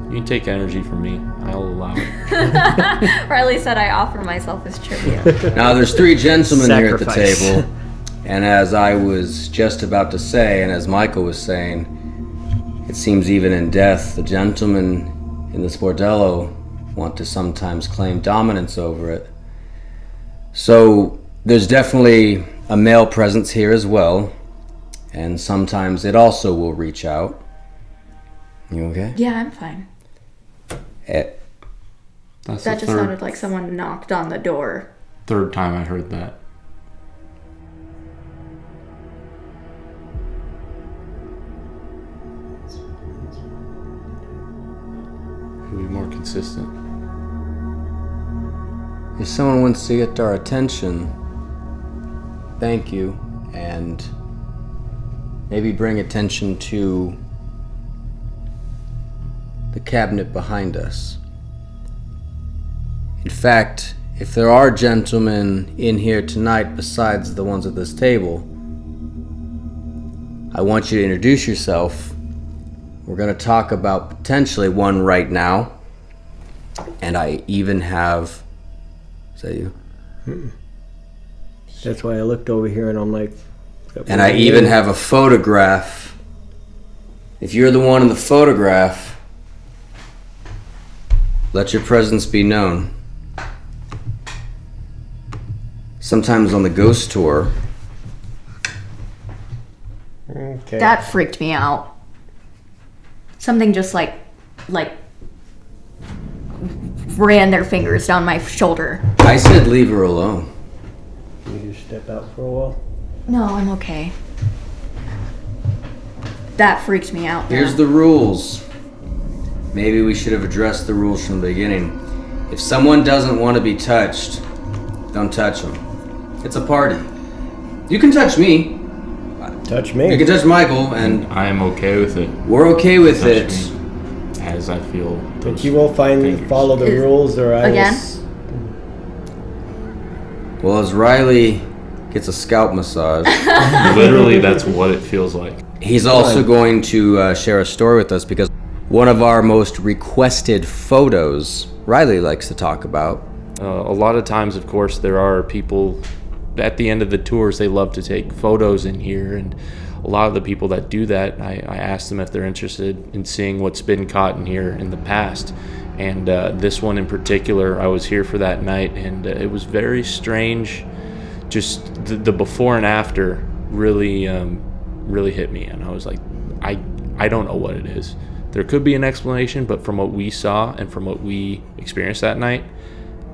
You can take energy from me. I'll allow it. Riley said I offer myself as tribute. Now, there's 3 gentlemen here at the Sacrifice. table. And as I was just about to say, and as Michael was saying, it seems even in death, the gentlemen in this bordello want to sometimes claim dominance over it. So there's definitely a male presence here as well. And sometimes it also will reach out. You okay? Yeah, I'm fine. That That's That the just sounded like someone knocked on the door. third time I heard that. Be more consistent. If someone wants to get our attention, thank you, and maybe bring attention to the cabinet behind us. In fact, if there are gentlemen in here tonight besides the ones at this table, I want you to introduce yourself. We're going to talk about potentially one right now. And I even have... Is that you? That's why I looked over here and I'm like... And I even have a photograph. If you're the one in the photograph, let your presence be known. Sometimes on the ghost tour... Okay. That freaked me out. Something just like ran their fingers down my shoulder. I said leave her alone. Can you just step out for a while? No, I'm okay. That freaked me out. Here's the rules. Maybe we should have addressed the rules from the beginning. If someone doesn't want to be touched, don't touch them. It's a party. You can touch me. Touch me. You can touch Michael, and I am okay with it. We're okay with it. As I feel. But you will follow the rules, or I again? Well, as Riley gets a scalp massage. Literally, that's what it feels like. He's also going to share a story with us because one of our most requested photos Riley likes to talk about. A lot of times, of course, there are people at the end of the tours, they love to take photos in here, and a lot of the people that do that, I ask them if they're interested in seeing what's been caught in here in the past. And this one in particular, I was here for that night, and it was very strange. Just the before and after really hit me, and I was like, I don't know what it is. There could be an explanation, but from what we saw and from what we experienced that night,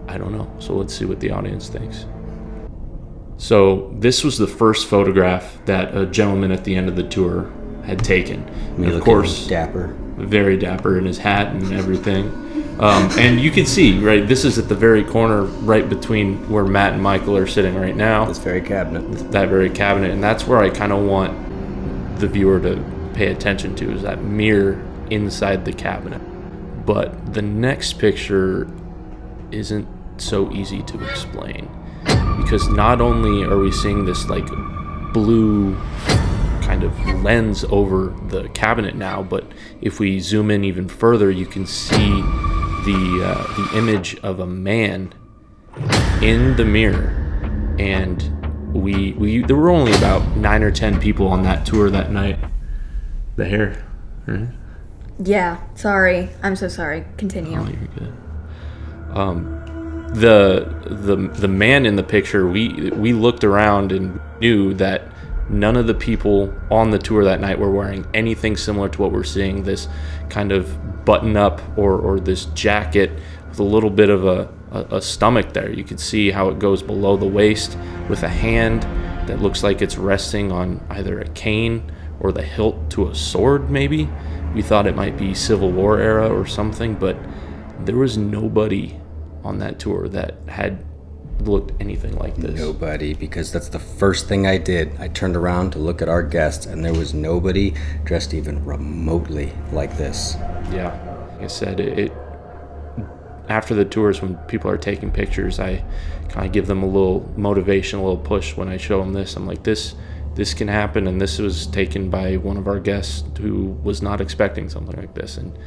I don't know. So let's see what the audience thinks. So this was the first photograph that a gentleman at the end of the tour had taken. And of course, dapper. Very dapper in his hat and everything. And you can see, right, this is at the very corner right between where Matt and Michael are sitting right now. This very cabinet. That very cabinet. And that's where I kind of want the viewer to pay attention to, is that mirror inside the cabinet. But the next picture isn't so easy to explain, because not only are we seeing this like blue kind of lens over the cabinet now, but if we zoom in even further, you can see the image of a man in the mirror. And there were only about 9 or 10 people on that tour that night. The hair, right? Yeah, sorry. I'm so sorry. Continue. Oh, you're good. The man in the picture, we looked around and knew that none of the people on the tour that night were wearing anything similar to what we're seeing, this kind of button up or this jacket with a little bit of a stomach there. You can see how it goes below the waist with a hand that looks like it's resting on either a cane or the hilt to a sword, maybe. We thought it might be Civil War era or something, but there was nobody on that tour that had looked anything like this. Nobody, because that's the first thing I did. I turned around to look at our guests, and there was nobody dressed even remotely like this. Yeah, like I said, it after the tours, when people are taking pictures, I kind of give them a little motivation, a little push when I show them this. I'm like, this can happen, and this was taken by one of our guests who was not expecting something like this, and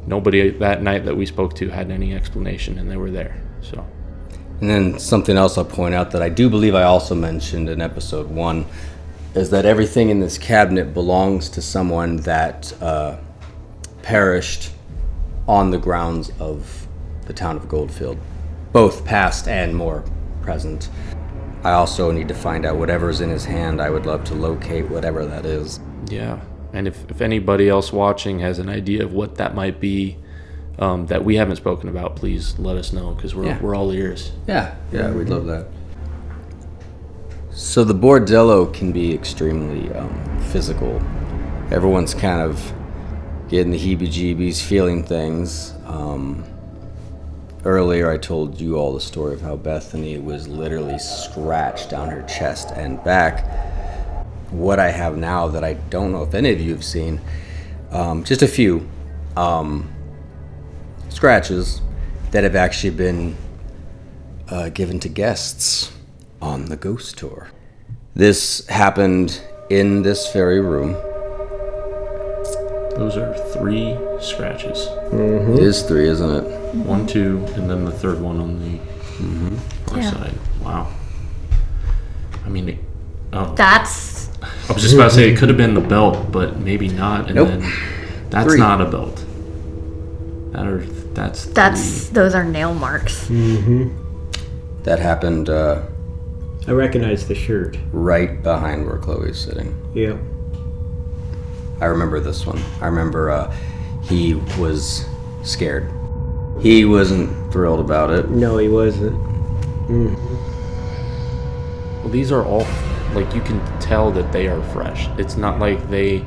nobody that night that we spoke to had any explanation, and they were there. So. And then something else I'll point out that I do believe I also mentioned in episode 1 is that everything in this cabinet belongs to someone that perished on the grounds of the town of Goldfield, both past and more present. I also need to find out whatever's in his hand. I would love to locate whatever that is. Yeah, and if anybody else watching has an idea of what that might be, that we haven't spoken about, please let us know, because we're all ears. Yeah, we'd love that. So the bordello can be extremely physical. Everyone's kind of getting the heebie-jeebies, feeling things. Earlier I told you all the story of how Bethany was literally scratched down her chest and back. What I have now that I don't know if any of you have seen, just a few scratches that have actually been given to guests on the ghost tour. This happened in this very room. Those are 3 scratches. Mm-hmm. It is 3, isn't it? 1, 2, and then the third one on the far side. Wow. I mean, that's... I was just about to say it could have been the belt, but maybe not. And nope. Then that's 3. not a belt. That's 3. Those are nail marks. Mm-hmm. That happened. I recognize the shirt. Right behind where Chloe's sitting. Yeah. I remember this one. I remember he was scared. He wasn't thrilled about it. No, he wasn't. Well, these are all, like, you can tell that they are fresh. It's not like they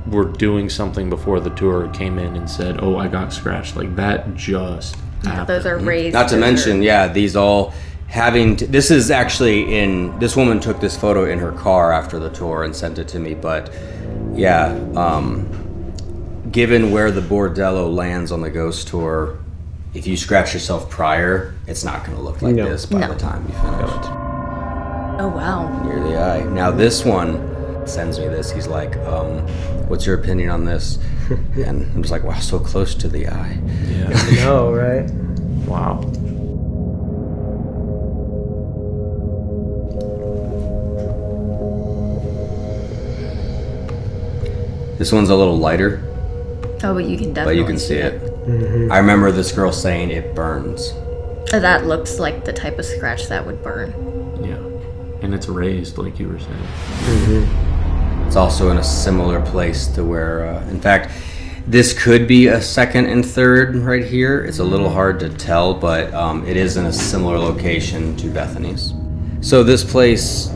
were doing something before the tour, came in and said, oh, I got scratched. Like, that just happened. Those are raised. Not to mention, these all having to, this is actually this woman took this photo in her car after the tour and sent it to me, but given where the bordello lands on the ghost tour, if you scratch yourself prior, it's not going to look like this by the time you finish. Oh, wow. Near the eye. Now this one sends me this. He's like, what's your opinion on this? And I'm just like, wow, so close to the eye. Yeah. I know, right? Wow. This one's a little lighter. Oh, but you can definitely But you can see it. Mm-hmm. I remember this girl saying it burns. That looks like the type of scratch that would burn. Yeah. And it's raised, like you were saying. Mm-hmm. It's also in a similar place to where, in fact, this could be a second and third right here. It's a little hard to tell, but it is in a similar location to Bethany's. So this place,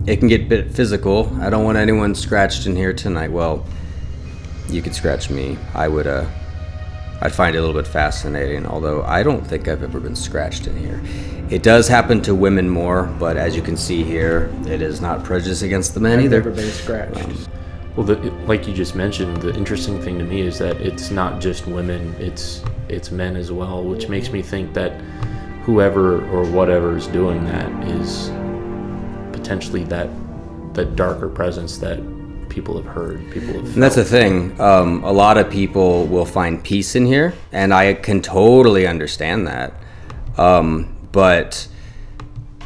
it can get a bit physical. I don't want anyone scratched in here tonight. Well, you could scratch me. I would I'd find it a little bit fascinating, although I don't think I've ever been scratched in here. It does happen to women more, but as you can see here, it is not prejudice against the men either. I've never been scratched. Well, like you just mentioned, the interesting thing to me is that it's not just women, it's men as well, which makes me think that whoever or whatever is doing that is potentially that darker presence that people have heard, people have felt. And that's the thing. A lot of people will find peace in here, and I can totally understand that. But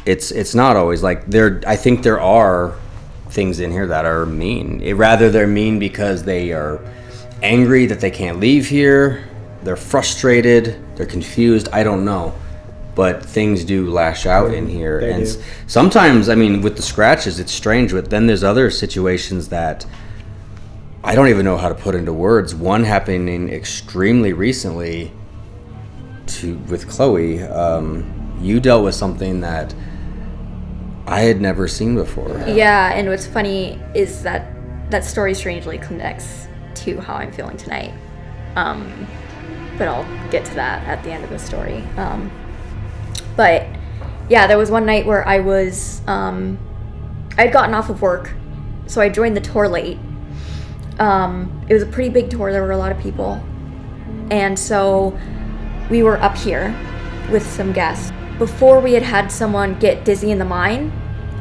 it's not always like there. I think there are things in here that are mean. Rather, they're mean because they are angry that they can't leave here. They're frustrated. They're confused. I don't know. But things do lash out in here. They And do. sometimes, I mean, with the scratches, it's strange. But then there's other situations that I don't even know how to put into words. One happening extremely recently with Chloe. You dealt with something that I had never seen before. Yeah, and what's funny is that story strangely connects to how I'm feeling tonight. But I'll get to that at the end of the story. But yeah, there was one night where I was, I'd gotten off of work, so I joined the tour late. It was a pretty big tour, there were a lot of people. And so we were up here with some guests before we had someone get dizzy in the mine.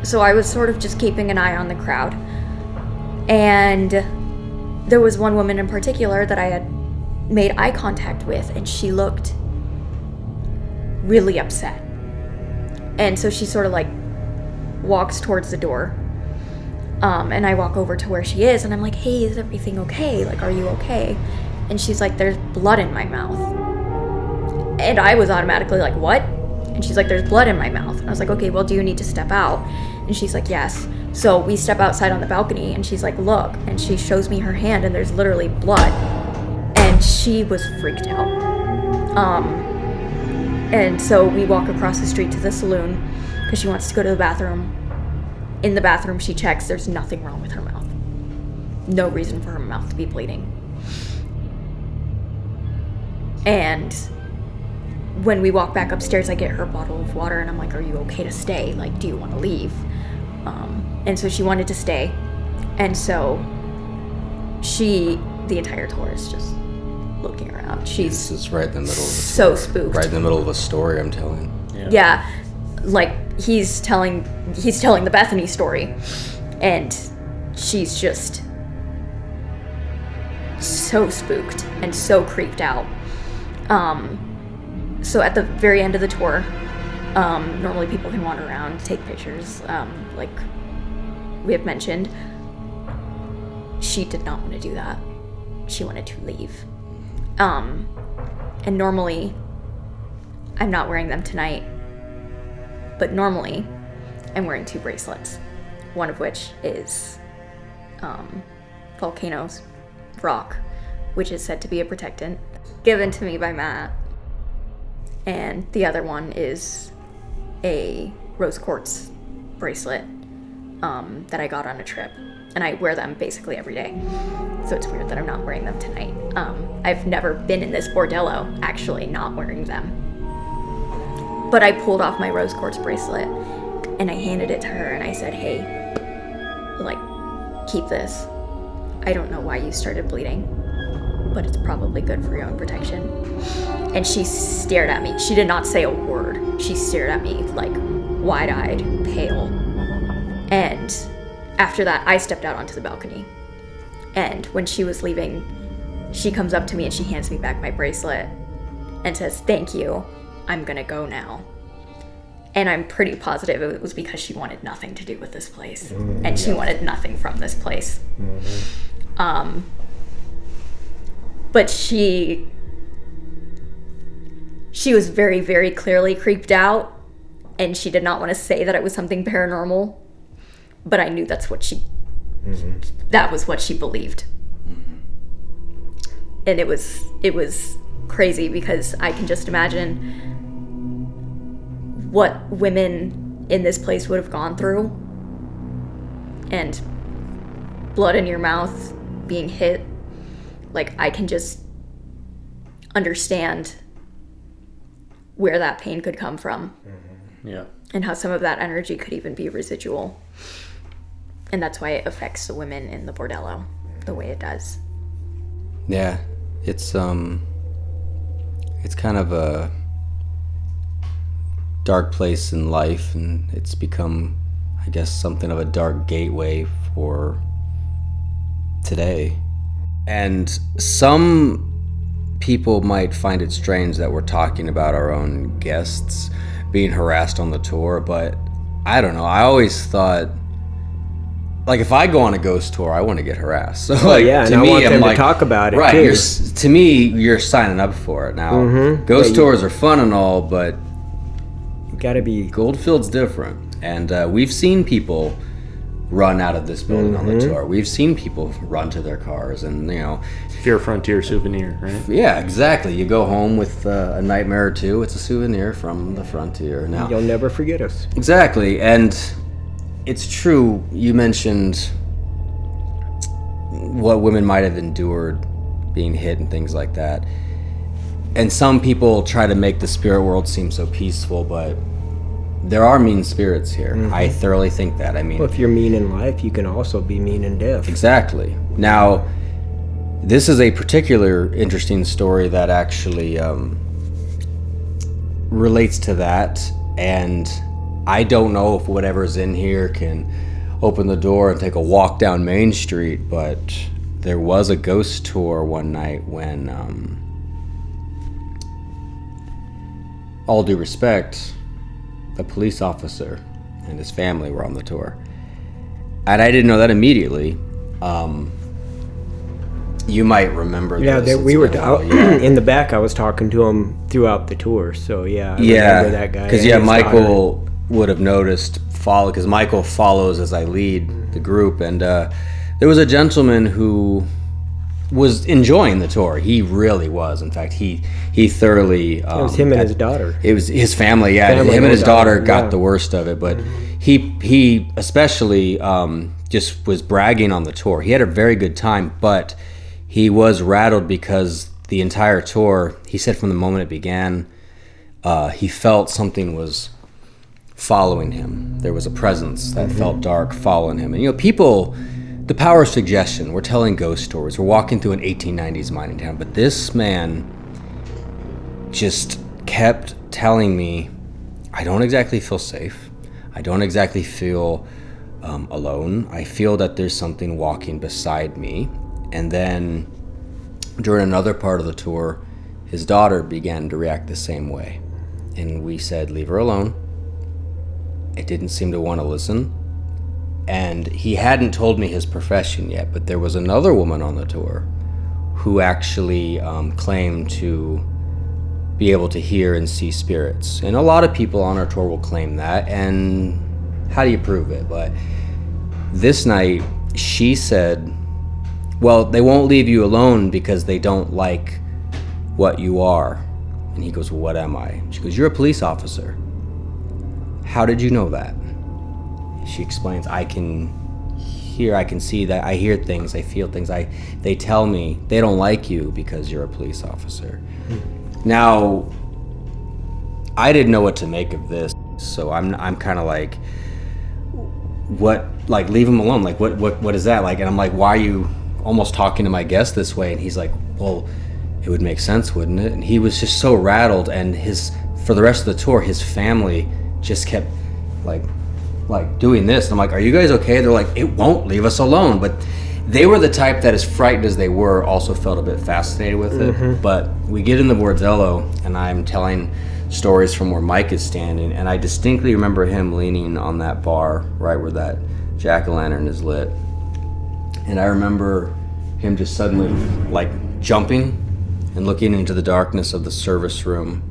So I was sort of just keeping an eye on the crowd. And there was one woman in particular that I had made eye contact with, and she looked really upset. And so she sort of like walks towards the door. And I walk over to where she is, and I'm like, hey, is everything okay? Like, are you okay? And she's like, there's blood in my mouth. And I was automatically like, what? And she's like, there's blood in my mouth. And I was like, okay, well, do you need to step out? And she's like, yes. So we step outside on the balcony, and she's like, look. And she shows me her hand, and there's literally blood. And she was freaked out. And so we walk across the street to the saloon because she wants to go to the bathroom. In the bathroom, she checks. There's nothing wrong with her mouth. No reason for her mouth to be bleeding. And when we walk back upstairs, I get her a bottle of water, and I'm like, are you okay to stay? Like, do you want to leave? And so she wanted to stay. And so the entire tour is just looking around. She's This is right in the middle of the so tour. spooked. Right in the middle of a story I'm telling. Yeah, like he's telling the Bethany story, and she's just so spooked and so creeped out. So at the very end of the tour, normally people can wander around, take pictures, like we have mentioned. She did not want to do that. She wanted to leave. And normally, I'm not wearing them tonight, but normally I'm wearing 2 bracelets, one of which is Volcano's rock, which is said to be a protectant given to me by Matt, and the other one is a rose quartz bracelet that I got on a trip, and I wear them basically every day, so it's weird that I'm not wearing them tonight. I've never been in this bordello actually not wearing them, but I pulled off my rose quartz bracelet and I handed it to her, and I said, hey, like, keep this. I don't know why you started bleeding, but it's probably good for your own protection. And she stared at me. She did not say a word. She stared at me like wide-eyed, pale. And after that, I stepped out onto the balcony. And when she was leaving, she comes up to me and she hands me back my bracelet and says, thank you, I'm gonna go now. And I'm pretty positive it was because she wanted nothing to do with this place. And she wanted nothing from this place. But she was very, very clearly creeped out, and she did not want to say that it was something paranormal, but I knew that's what that was what she believed. And it was crazy because I can just imagine what women in this place would have gone through, and blood in your mouth, being hit. Like, I can just understand where that pain could come from. Yeah. And how some of that energy could even be residual. And that's why it affects the women in the bordello the way it does. Yeah, it's kind of a dark place in life, and it's become, I guess, something of a dark gateway for today. And some people might find it strange that we're talking about our own guests being harassed on the tour, but I don't know. I always thought, like, if I go on a ghost tour, I want to get harassed. So, like, yeah, to and me, I want them I'm like, to talk about it, right? too. To me, you're signing up for it now. Ghost tours are fun and all, but you gotta be. Goldfield's different, and we've seen people run out of this building on the tour. We've seen people run to their cars, and Fear Frontier souvenir, right? Yeah, exactly. You go home with a nightmare or two. It's a souvenir from the Frontier. Now You'll never forget us. Exactly, and it's true. You mentioned what women might have endured being hit and things like that. And some people try to make the spirit world seem so peaceful, but there are mean spirits here. I thoroughly think that. I mean, Well, if you're mean in life, you can also be mean in death. exactly. Now, this is a particular interesting story that actually relates to that, and I don't know if whatever's in here can open the door and take a walk down Main Street, but there was a ghost tour one night when, all due respect, a police officer and his family were on the tour. And I didn't know that immediately. You might remember Yeah, this. we were It's been a while, in the back. I was talking to him throughout the tour, so yeah, I yeah, remember that guy. because and his Michael would have noticed because Michael follows as I lead the group, and there was a gentleman who was enjoying the tour. He really was. In fact, he thoroughly. It was him and his daughter. It was his family. Yeah, Family him and his daughter got yeah. the worst of it, but he especially just was bragging on the tour. He had a very good time, but he was rattled because the entire tour, he said from the moment it began, he felt something was following him. There was a presence that felt dark following him. And people, the power of suggestion, we're telling ghost stories. We're walking through an 1890s mining town. But this man just kept telling me, I don't exactly feel safe. I don't exactly feel alone. I feel that there's something walking beside me. And then during another part of the tour, his daughter began to react the same way. And we said, leave her alone. It didn't seem to want to listen. And he hadn't told me his profession yet, but there was another woman on the tour who actually claimed to be able to hear and see spirits. And a lot of people on our tour will claim that, and how do you prove it? But this night, she said, well, they won't leave you alone because they don't like what you are. And he goes, well, what am I? She goes, you're a police officer. How did you know that? She explains, I can hear, I can see that, I hear things, I feel things. They tell me they don't like you because you're a police officer. Now, I didn't know what to make of this, so I'm kind of like, what, like, leave him alone, like, what is that like? And I'm like, why are you almost talking to my guest this way? And he's like, well, it would make sense, wouldn't it? And he was just so rattled, and for the rest of the tour, his family just kept like doing this. And I'm like, are you guys okay? They're like, it won't leave us alone. But they were the type that, as frightened as they were, also felt a bit fascinated with it. But we get in the bordello, and I'm telling stories from where Mike is standing, and I distinctly remember him leaning on that bar right where that jack-o'-lantern is lit. And I remember him just suddenly like jumping and looking into the darkness of the service room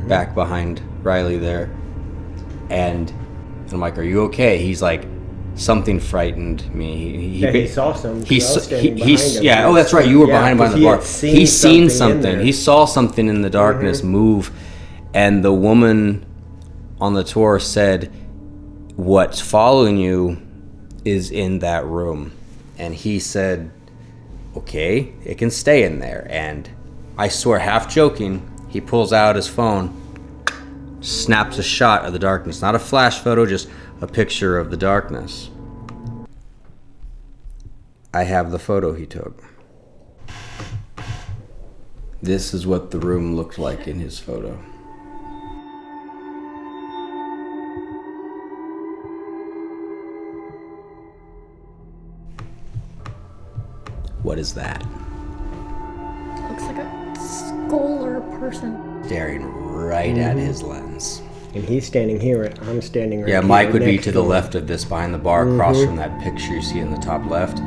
back behind Riley there. And I'm like, are you okay? He's like, something frightened me. He saw something. Yeah, oh, that's right. You were behind the bar. He seen something. He saw something in the darkness move. And the woman on the tour said, what's following you is in that room. And he said, okay, it can stay in there. And I swear, half joking, he pulls out his phone, snaps a shot of the darkness. Not a flash photo, just a picture of the darkness. I have the photo he took. This is what the room looked like in his photo. What is that? Looks like a skull or a person. Staring right at his lens. And he's standing here, I'm standing right here. Yeah, Mike would be next to the him. left of this, behind the bar, across from that picture you see in the top left.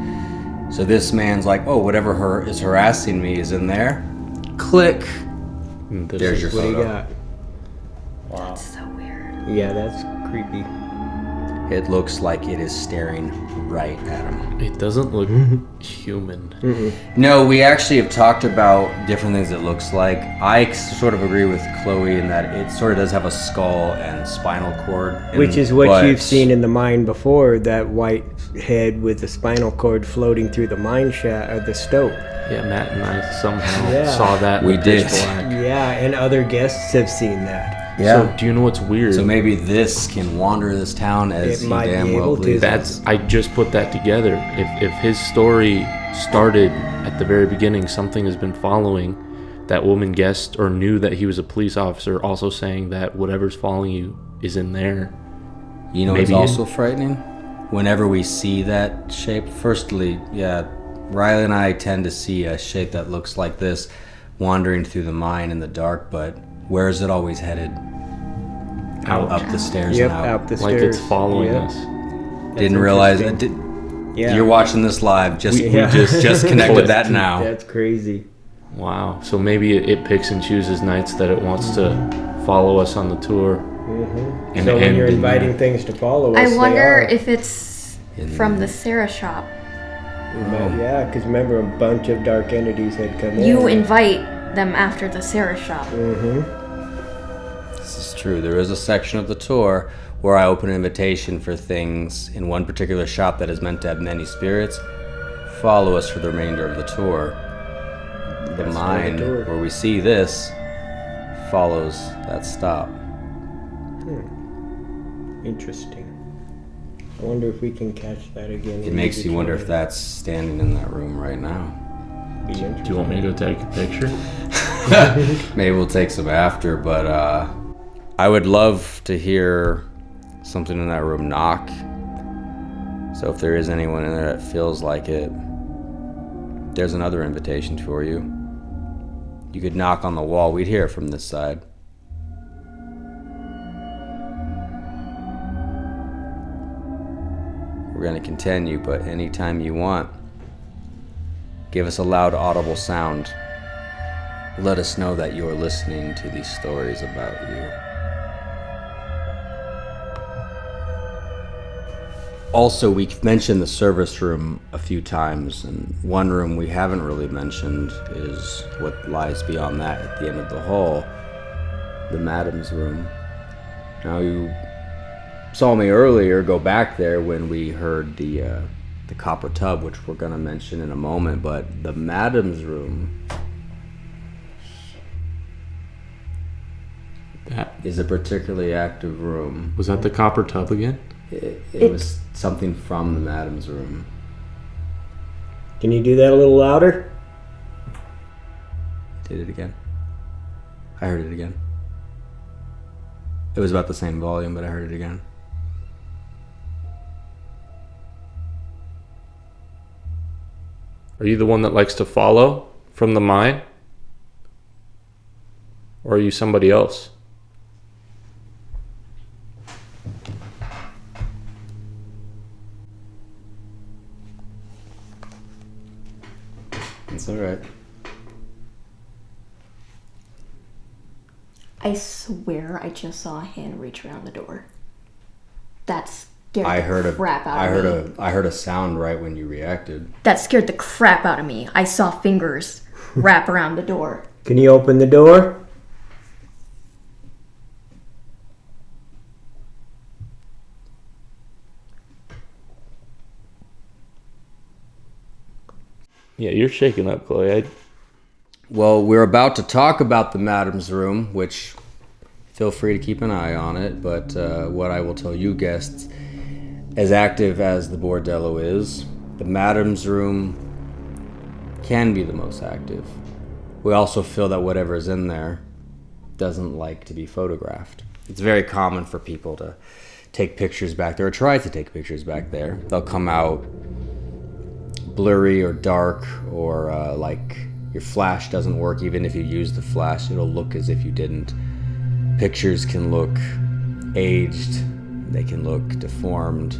So this man's like, oh, whatever is harassing me is in there. Click. There's your What do you photo. got? Wow. That's so weird. Yeah, that's creepy. It looks like it is staring right at him. It doesn't look human. No, we actually have talked about different things it looks like. I sort of agree with Chloe in that it sort of does have a skull and spinal cord. Which is what you've seen in the mine before, that white head with the spinal cord floating through the mine shaft, or the stope. Yeah, Matt and I somehow saw that. We in Pitch did. Black. Yeah, and other guests have seen that. Yeah. So do you know what's weird? So maybe this can wander this town as It he might be damn well able to. pleases. I just put that together. If his story started at the very beginning, something has been following. That woman guessed or knew that he was a police officer, also saying that whatever's following you is in there. You know what's also frightening? Whenever we see that shape, firstly, yeah, Riley and I tend to see a shape that looks like this wandering through the mine in the dark, but where is it always headed? Out. Up the stairs Yep, and out. up the Like stairs. it's following Yep. us. Didn't realize it. Yeah. You're watching this live. We Yeah. just connected that now. That's crazy. Wow. So maybe it picks and chooses nights that it wants to follow us on the tour. And So when end you're in inviting there. things to follow us, I they wonder are. if it's from the Sarah shop. Yeah, because remember, a bunch of dark entities had come in. You invite them after the Sarah shop. This is true. There is a section of the tour where I open an invitation for things in one particular shop that is meant to have many spirits. Follow us for the remainder of the tour. The That's mine, the tour. where we see this, follows that stop. Interesting. I wonder if we can catch that again. It makes you wonder if that's standing in that room right now. Do you want me to go take a picture? Maybe we'll take some after, but I would love to hear something in that room knock. So if there is anyone in there that feels like it, there's another invitation for you. You could knock on the wall. We'd hear it from this side. We're going to continue, but anytime you want, give us a loud, audible sound. Let us know that you're listening to these stories about you. Also, we've mentioned the service room a few times, and one room we haven't really mentioned is what lies beyond that at the end of the hall, the madam's room. Now, you saw me earlier go back there when we heard the copper tub, which we're going to mention in a moment, but the madam's room That is a particularly active room. was that the copper tub again? It was something from the madam's room. Can you do that a little louder? Did it again. I heard it again. It was about the same volume, but I heard it again. Are you the one that likes to follow from the mine? Or are you somebody else? It's alright. I swear I just saw a hand reach around the door. That scared I the heard crap out of me. I heard a sound right when you reacted. That scared the crap out of me. I saw fingers wrap around the door. Can you open the door? Yeah, you're shaking up, Chloe. Well, we're about to talk about the Madam's Room, which feel free to keep an eye on it, but what I will tell you guests, as active as the bordello is, the Madam's Room can be the most active. We also feel that whatever is in there doesn't like to be photographed. It's very common for people to take pictures back there, or try to take pictures back there. They'll come out blurry or dark, or like your flash doesn't work. Even if you use the flash, it'll look as if you didn't. Pictures can look aged, they can look deformed.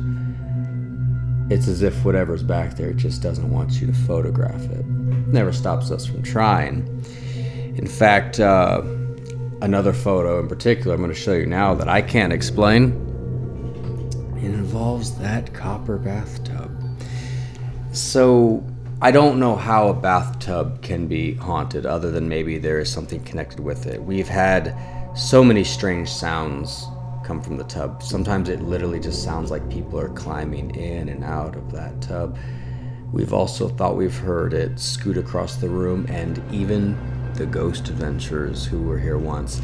It's as if whatever's back there just doesn't want you to photograph it. Never stops us from trying. In fact, another photo in particular I'm going to show you now that I can't explain. It involves that copper bathtub. So I don't know how a bathtub can be haunted other than maybe there is something connected with it. We've had so many strange sounds come from the tub. Sometimes it literally just sounds like people are climbing in and out of that tub. We've also thought we've heard it scoot across the room, and even the ghost adventurers who were here once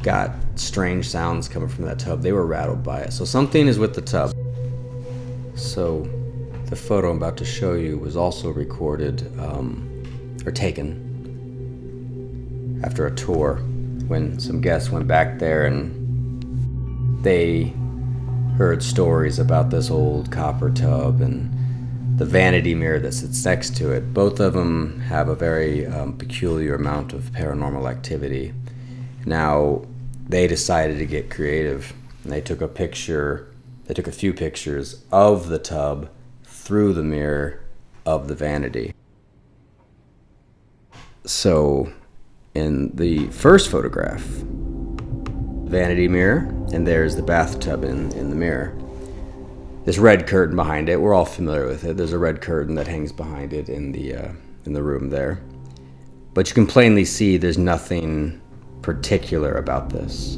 got strange sounds coming from that tub. They were rattled by it. So something is with the tub. So the photo I'm about to show you was also recorded or taken after a tour when some guests went back there and they heard stories about this old copper tub and the vanity mirror that sits next to it. Both of them have a very peculiar amount of paranormal activity. Now, they decided to get creative, and they took a few pictures of the tub through the mirror of the vanity. So, in the first photograph, vanity mirror, and there's the bathtub in the mirror. This red curtain behind it, we're all familiar with it. There's a red curtain that hangs behind it in the room there. But you can plainly see there's nothing particular about this.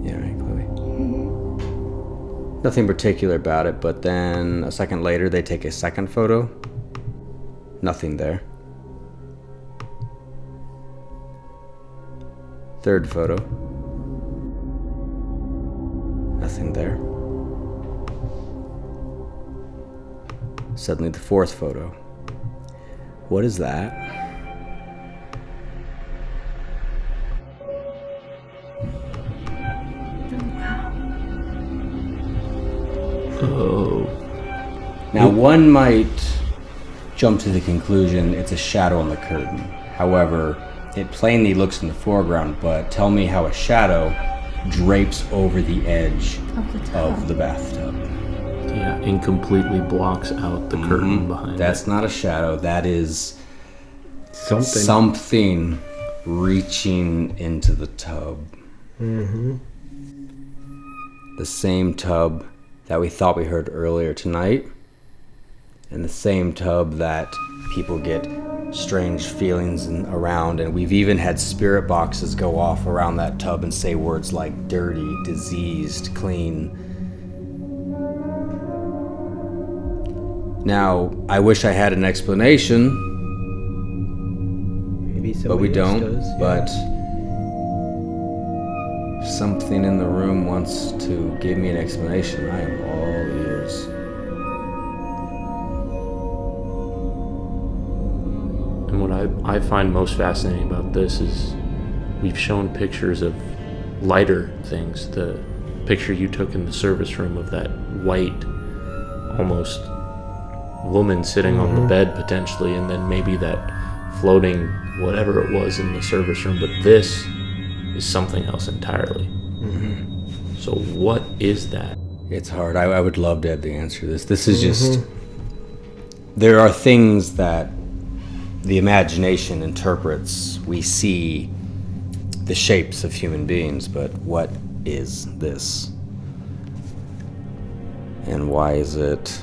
Yeah, right, Chloe? Mm-hmm. Nothing particular about it, but then a second later they take a second photo. Nothing there. Third photo. Nothing there. Suddenly the fourth photo. What is that? Oh. Now one might jump to the conclusion it's a shadow on the curtain. However, it plainly looks in the foreground, but tell me how a shadow drapes over the edge of the bathtub. Yeah, and completely blocks out the curtain behind That's it. not a shadow. That is something reaching into the tub. Mm-hmm. The same tub that we thought we heard earlier tonight, and the same tub that people get strange feelings around, and we've even had spirit boxes go off around that tub and say words like dirty, diseased, clean. Now, I wish I had an explanation, but we don't. But if something in the room wants to give me an explanation, I am all ears. And what I find most fascinating about this is we've shown pictures of lighter things. The picture you took in the service room of that white, almost woman sitting on the bed potentially, and then maybe that floating whatever it was in the service room. But this is something else entirely. Mm-hmm. So what is that? It's hard. I would love to have the answer to this. This is just... There are things that the imagination interprets. We see the shapes of human beings, but what is this? And why is it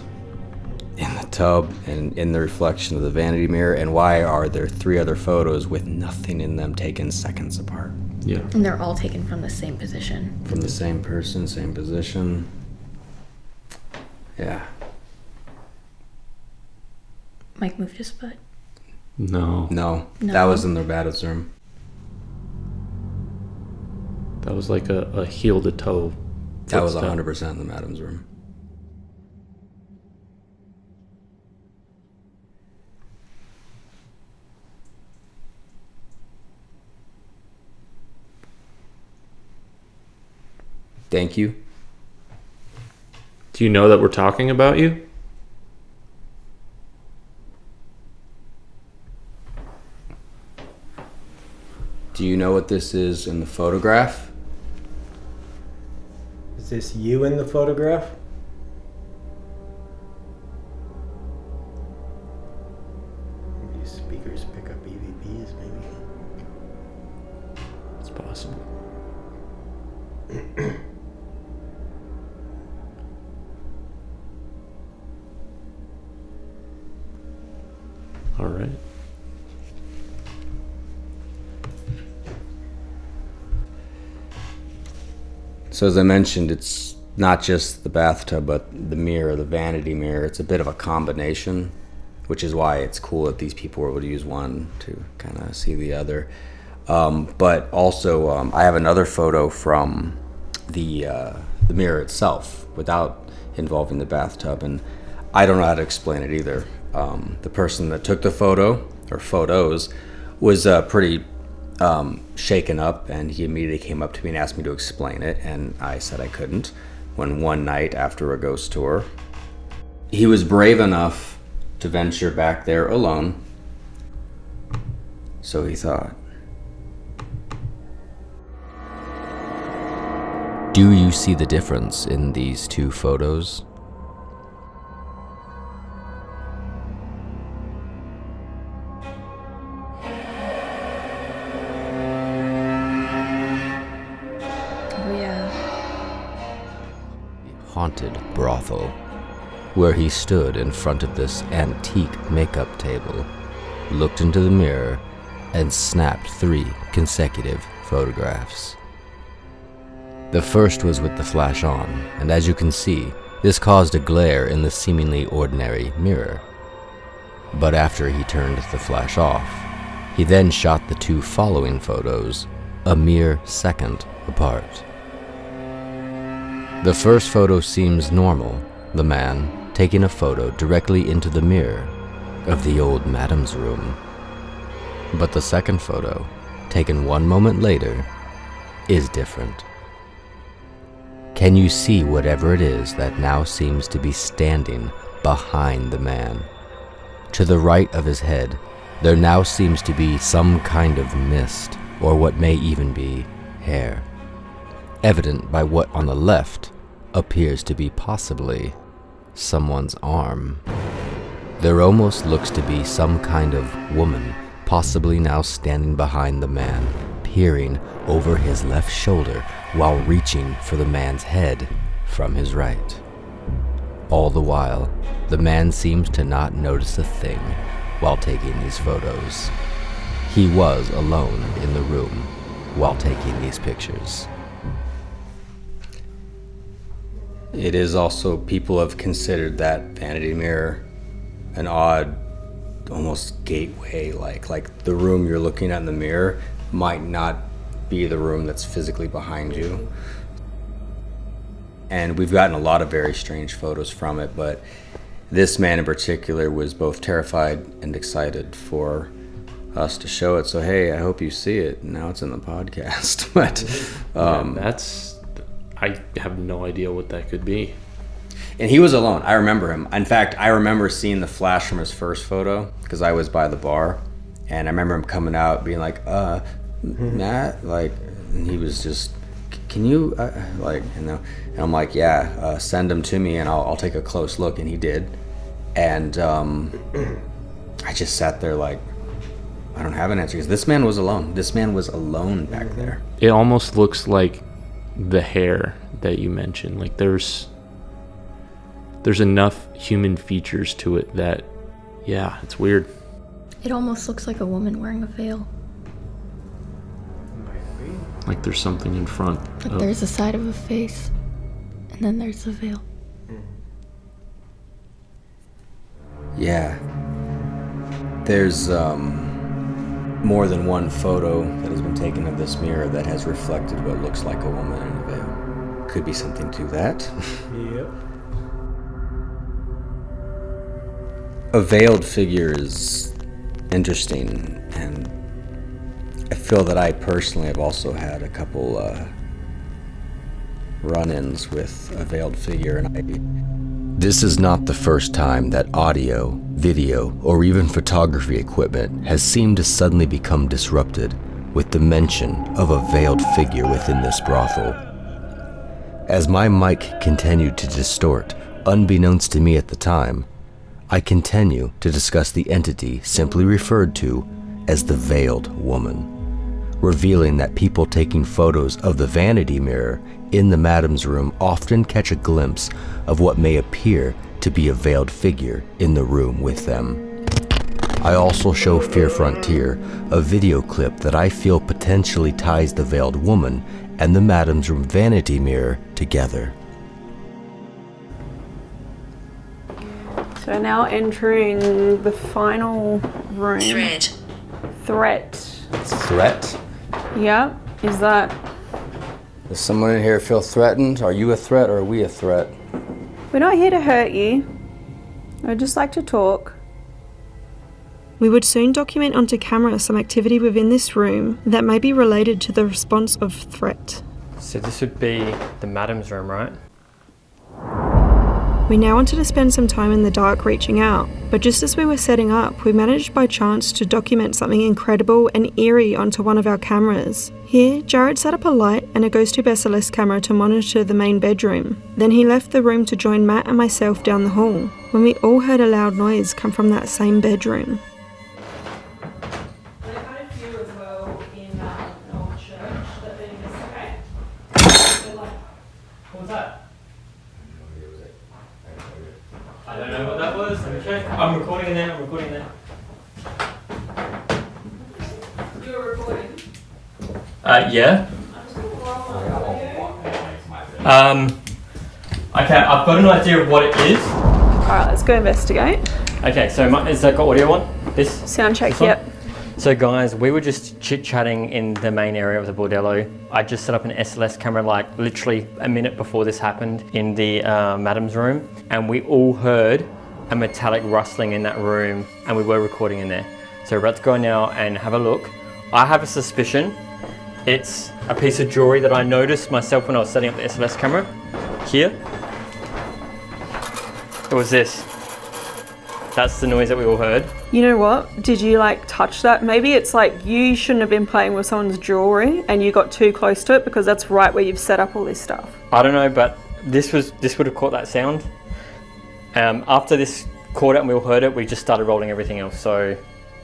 in the tub and in the reflection of the vanity mirror? And why are there 3 other photos with nothing in them taken seconds apart? Yeah. And they're all taken from the same position. From the same person, same position. Yeah. Mike moved his foot. No. That was in their bathroom. That was like a heel to toe. That was 100% in the madam's room. Thank you. Do you know that we're talking about you? Do you know what this is in the photograph? Is this you in the photograph? Maybe speakers pick up EVPs, maybe. It's possible. All right. So as I mentioned, it's not just the bathtub, but the mirror, the vanity mirror. It's a bit of a combination, which is why it's cool that these people were able to use one to kind of see the other. But also, I have another photo from the mirror itself without involving the bathtub, and I don't know how to explain it either. The person that took the photo, or photos, was pretty shaken up, and he immediately came up to me and asked me to explain it, and I said I couldn't. When one night after a ghost tour, he was brave enough to venture back there alone, so he thought. Do you see the difference in these two photos? Haunted brothel, where he stood in front of this antique makeup table, looked into the mirror, and snapped 3 consecutive photographs. The first was with the flash on, and as you can see, this caused a glare in the seemingly ordinary mirror. But after he turned the flash off, he then shot the 2 following photos, a mere second apart. The first photo seems normal, the man taking a photo directly into the mirror of the old madam's room. But the second photo, taken 1 moment later, is different. Can you see whatever it is that now seems to be standing behind the man? To the right of his head, there now seems to be some kind of mist, or what may even be hair, evident by what on the left appears to be possibly someone's arm. There almost looks to be some kind of woman, possibly now standing behind the man, peering over his left shoulder while reaching for the man's head from his right. All the while, the man seems to not notice a thing while taking these photos. He was alone in the room while taking these pictures. It is also, people have considered that vanity mirror an odd, almost gateway, like the room you're looking at in the mirror might not be the room that's physically behind you. And we've gotten a lot of very strange photos from it, but this man in particular was both terrified and excited for us to show it. So hey, I hope you see it. Now it's in the podcast. But I have no idea what that could be. And he was alone. I remember him. In fact, I remember seeing the flash from his first photo because I was by the bar, and I remember him coming out being like, Matt, like, and he was just, can you, like, you know, and I'm like, yeah, send him to me and I'll take a close look, and he did. And I just sat there like, I don't have an answer, because this man was alone. This man was alone back there. It almost looks like the hair that you mentioned. Like there's enough human features to it that, yeah, it's weird. It almost looks like a woman wearing a veil. Like there's something in front. Like there's a side of a face, and then there's the veil. Yeah. There's more than one photo that has been taken of this mirror that has reflected what looks like a woman in a veil. Could be something to that. Yep. A veiled figure is interesting, and I feel that I personally have also had a couple run-ins with a veiled figure, and This is not the first time that audio, video, or even photography equipment has seemed to suddenly become disrupted with the mention of a veiled figure within this brothel. As my mic continued to distort, unbeknownst to me at the time, I continue to discuss the entity simply referred to as the Veiled Woman, revealing that people taking photos of the vanity mirror in the madam's room often catch a glimpse of what may appear to be a veiled figure in the room with them. I also show Fear Frontier a video clip that I feel potentially ties the Veiled Woman and the madam's room vanity mirror together. So now entering the final room. Threat. Threat? Yeah, is that... Does someone in here feel threatened? Are you a threat or are we a threat? We're not here to hurt you. I'd just like to talk. We would soon document onto camera some activity within this room that may be related to the response of threat. So this would be the madam's room, right? We now wanted to spend some time in the dark reaching out, but just as we were setting up, we managed by chance to document something incredible and eerie onto one of our cameras. Here, Jared set up a light and a Ghost Tube SLS camera to monitor the main bedroom. Then he left the room to join Matt and myself down the hall, when we all heard a loud noise come from that same bedroom. What was that? I don't know what that was. Let me check. I'm recording in there. You were recording? Yeah. Okay, I've got an idea of what it is. Alright, let's go investigate. Okay, so is that got audio on? This? Sound check, this yep. So guys, we were just chit-chatting in the main area of the bordello. I just set up an SLS camera like literally a minute before this happened in the madam's room, and we all heard a metallic rustling in that room, and we were recording in there. So we're about to go now and have a look. I have a suspicion. It's a piece of jewelry that I noticed myself when I was setting up the SLS camera. Here. It was this. That's the noise that we all heard. You know what? Did you like touch that? Maybe it's like you shouldn't have been playing with someone's jewelry and you got too close to it, because that's right where you've set up all this stuff. I don't know, but this would have caught that sound. After this caught it and we all heard it, we just started rolling everything else. So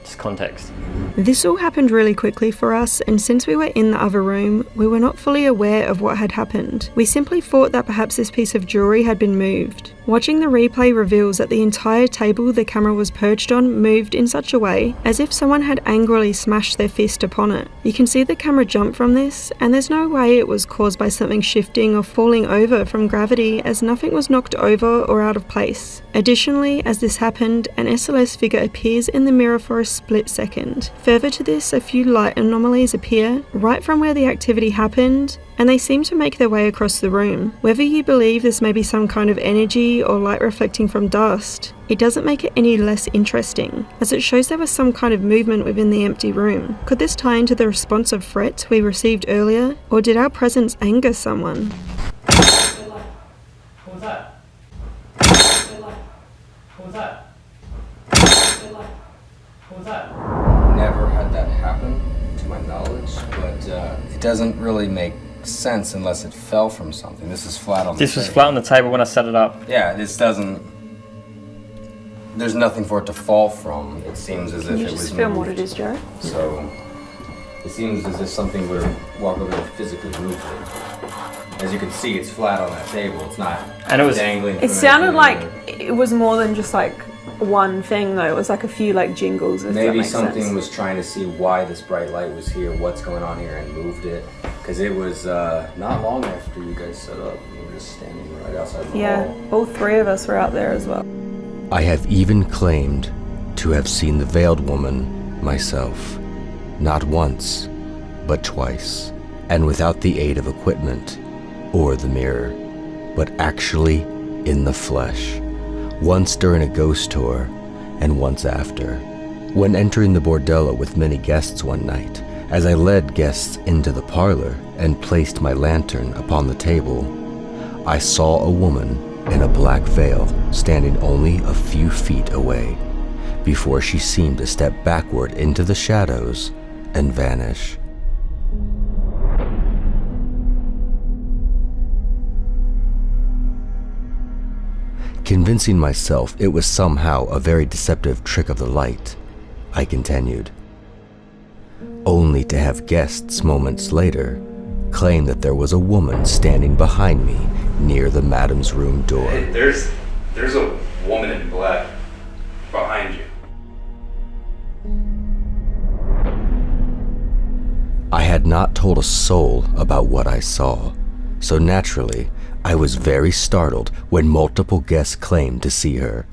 just context. This all happened really quickly for us, and since we were in the other room, we were not fully aware of what had happened. We simply thought that perhaps this piece of jewelry had been moved. Watching the replay reveals that the entire table the camera was perched on moved in such a way as if someone had angrily smashed their fist upon it. You can see the camera jump from this, and there's no way it was caused by something shifting or falling over from gravity, as nothing was knocked over or out of place. Additionally, as this happened, an SLS figure appears in the mirror for a split second. Further to this, a few light anomalies appear right from where the activity happened, and they seem to make their way across the room. Whether you believe this may be some kind of energy or light reflecting from dust, it doesn't make it any less interesting, as it shows there was some kind of movement within the empty room. Could this tie into the response of threat we received earlier, or did our presence anger someone? What was that? What was that? What was that? Never had that happen, to my knowledge, but it doesn't really make sense unless it fell from something. This is flat on the table. This was flat on the table when I set it up. Yeah, this doesn't... There's nothing for it to fall from. It seems as if it was moved. Can you just film what it is, Jared? So, it seems as if something would walk over and physically move it. As you can see, it's flat on that table. It's not dangling. It sounded like it was more than just like one thing though. It was like a few like jingles. Maybe something was trying to see why this bright light was here, what's going on here, and moved it. Because it was not long after you guys set up. We were just standing right outside the hall. Yeah, all three of us were out there as well. I have even claimed to have seen the veiled woman myself, not once, but twice, and without the aid of equipment or the mirror, but actually in the flesh, once during a ghost tour and once after. When entering the bordello with many guests one night, as I led guests into the parlor and placed my lantern upon the table, I saw a woman in a black veil standing only a few feet away, before she seemed to step backward into the shadows and vanish. Convincing myself it was somehow a very deceptive trick of the light, I continued, only to have guests moments later claim that there was a woman standing behind me near the madam's room door. Hey, there's a woman in black behind you. I had not told a soul about what I saw, so naturally, I was very startled when multiple guests claimed to see her.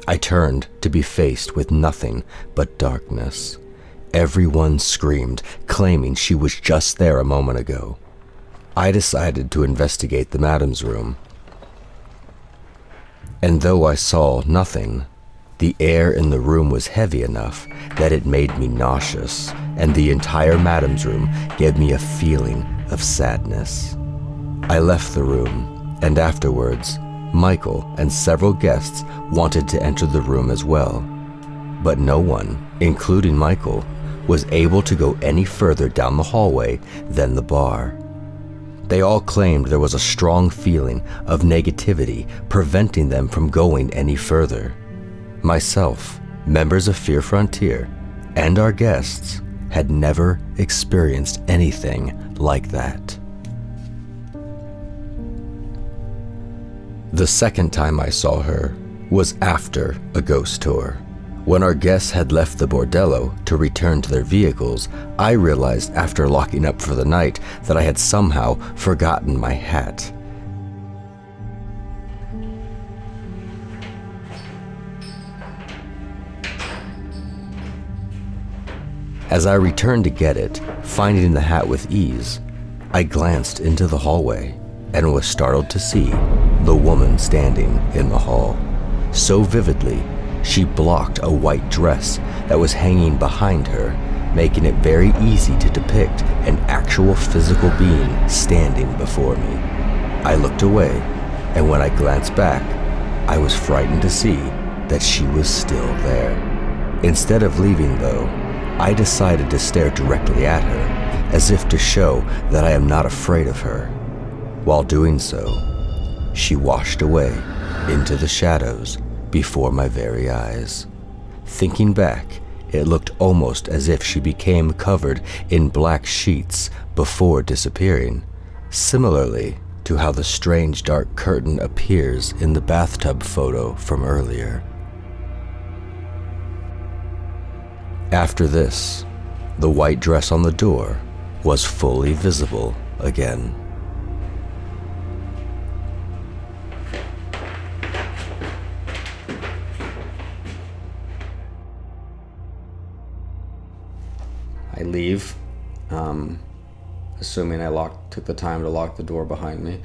I turned to be faced with nothing but darkness. Everyone screamed, claiming she was just there a moment ago. I decided to investigate the madam's room. And though I saw nothing, the air in the room was heavy enough that it made me nauseous, and the entire madam's room gave me a feeling of sadness. I left the room, and afterwards, Michael and several guests wanted to enter the room as well. But no one, including Michael, was able to go any further down the hallway than the bar. They all claimed there was a strong feeling of negativity preventing them from going any further. Myself, members of Fear Frontier, and our guests had never experienced anything like that. The second time I saw her was after a ghost tour. When our guests had left the bordello to return to their vehicles, I realized after locking up for the night that I had somehow forgotten my hat. As I returned to get it, finding the hat with ease, I glanced into the hallway and was startled to see the woman standing in the hall. So vividly, she blocked a white dress that was hanging behind her, making it very easy to depict an actual physical being standing before me. I looked away, and when I glanced back, I was frightened to see that she was still there. Instead of leaving, though, I decided to stare directly at her, as if to show that I am not afraid of her. While doing so, she washed away into the shadows before my very eyes. Thinking back, it looked almost as if she became covered in black sheets before disappearing, similarly to how the strange dark curtain appears in the bathtub photo from earlier. After this, the white dress on the door was fully visible again. I leave, assuming I took the time to lock the door behind me.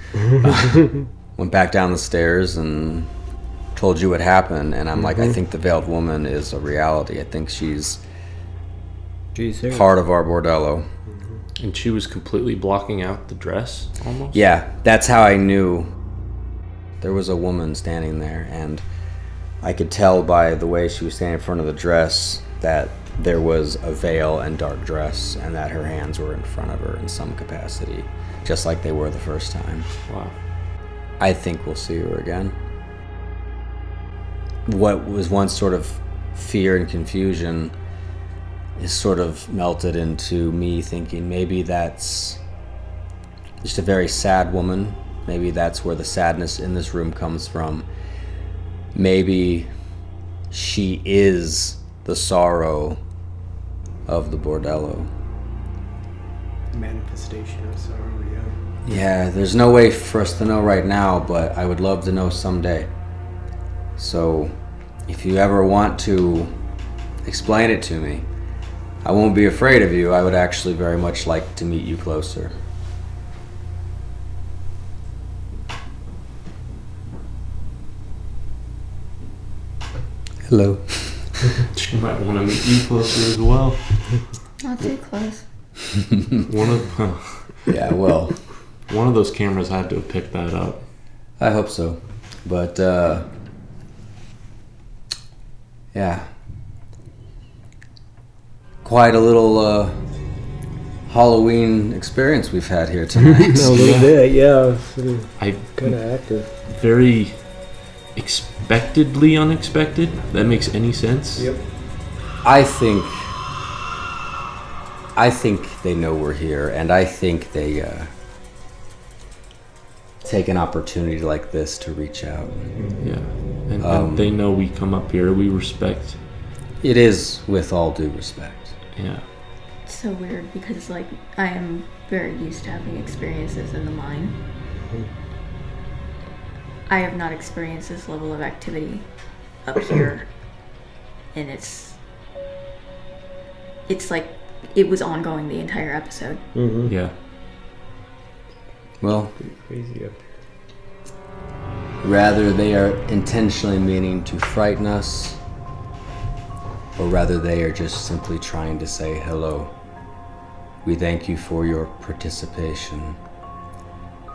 Went back down the stairs and told you what happened, and I'm like, I think the veiled woman is a reality. I think she's part of our bordello. And she was completely blocking out the dress, almost? Yeah, that's how I knew there was a woman standing there, and I could tell by the way she was standing in front of the dress that there was a veil and dark dress, and that her hands were in front of her in some capacity, just like they were the first time. Wow. I think we'll see her again. What was once sort of fear and confusion is sort of melted into me thinking maybe that's just a very sad woman. Maybe that's where the sadness in this room comes from. Maybe she is the sorrow of the bordello. Manifestation of sorrow, yeah. Yeah, there's no way for us to know right now, but I would love to know someday. So if you ever want to Explain it to me. I won't be afraid of you. I would actually very much like to meet you closer. Hello. She might want to meet you closer as well. Not too close. Yeah, well. One of those cameras had to have picked that up. I hope so. But, yeah. Quite a little, Halloween experience we've had here tonight. A little bit, yeah. I kind of active. Very expectedly unexpected. That makes any sense? Yep. I think they know we're here, and I think they take an opportunity like this to reach out. Yeah, and they know we come up here. We respect. It is with all due respect. Yeah. It's so weird because, like, I am very used to having experiences in the mine. I have not experienced this level of activity up here, and it's like it was ongoing the entire episode. Mm-hmm. Yeah. Well, pretty crazy up here. Rather they are intentionally meaning to frighten us, or rather they are just simply trying to say hello. We thank you for your participation.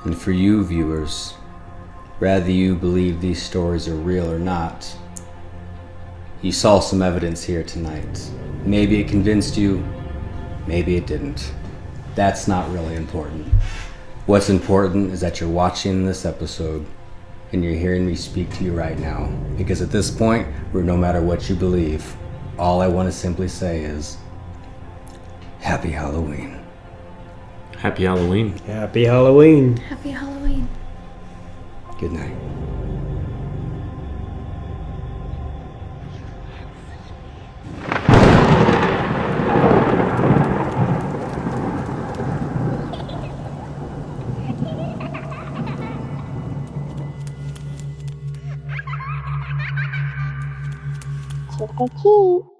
And for you viewers, rather you believe these stories are real or not, you saw some evidence here tonight. Maybe it convinced you, maybe it didn't. That's not really important. What's important is that you're watching this episode and you're hearing me speak to you right now. Because at this point, no matter what you believe, all I want to simply say is, Happy Halloween. Happy Halloween. Happy Halloween. Happy Halloween. Good night. Trick or treat.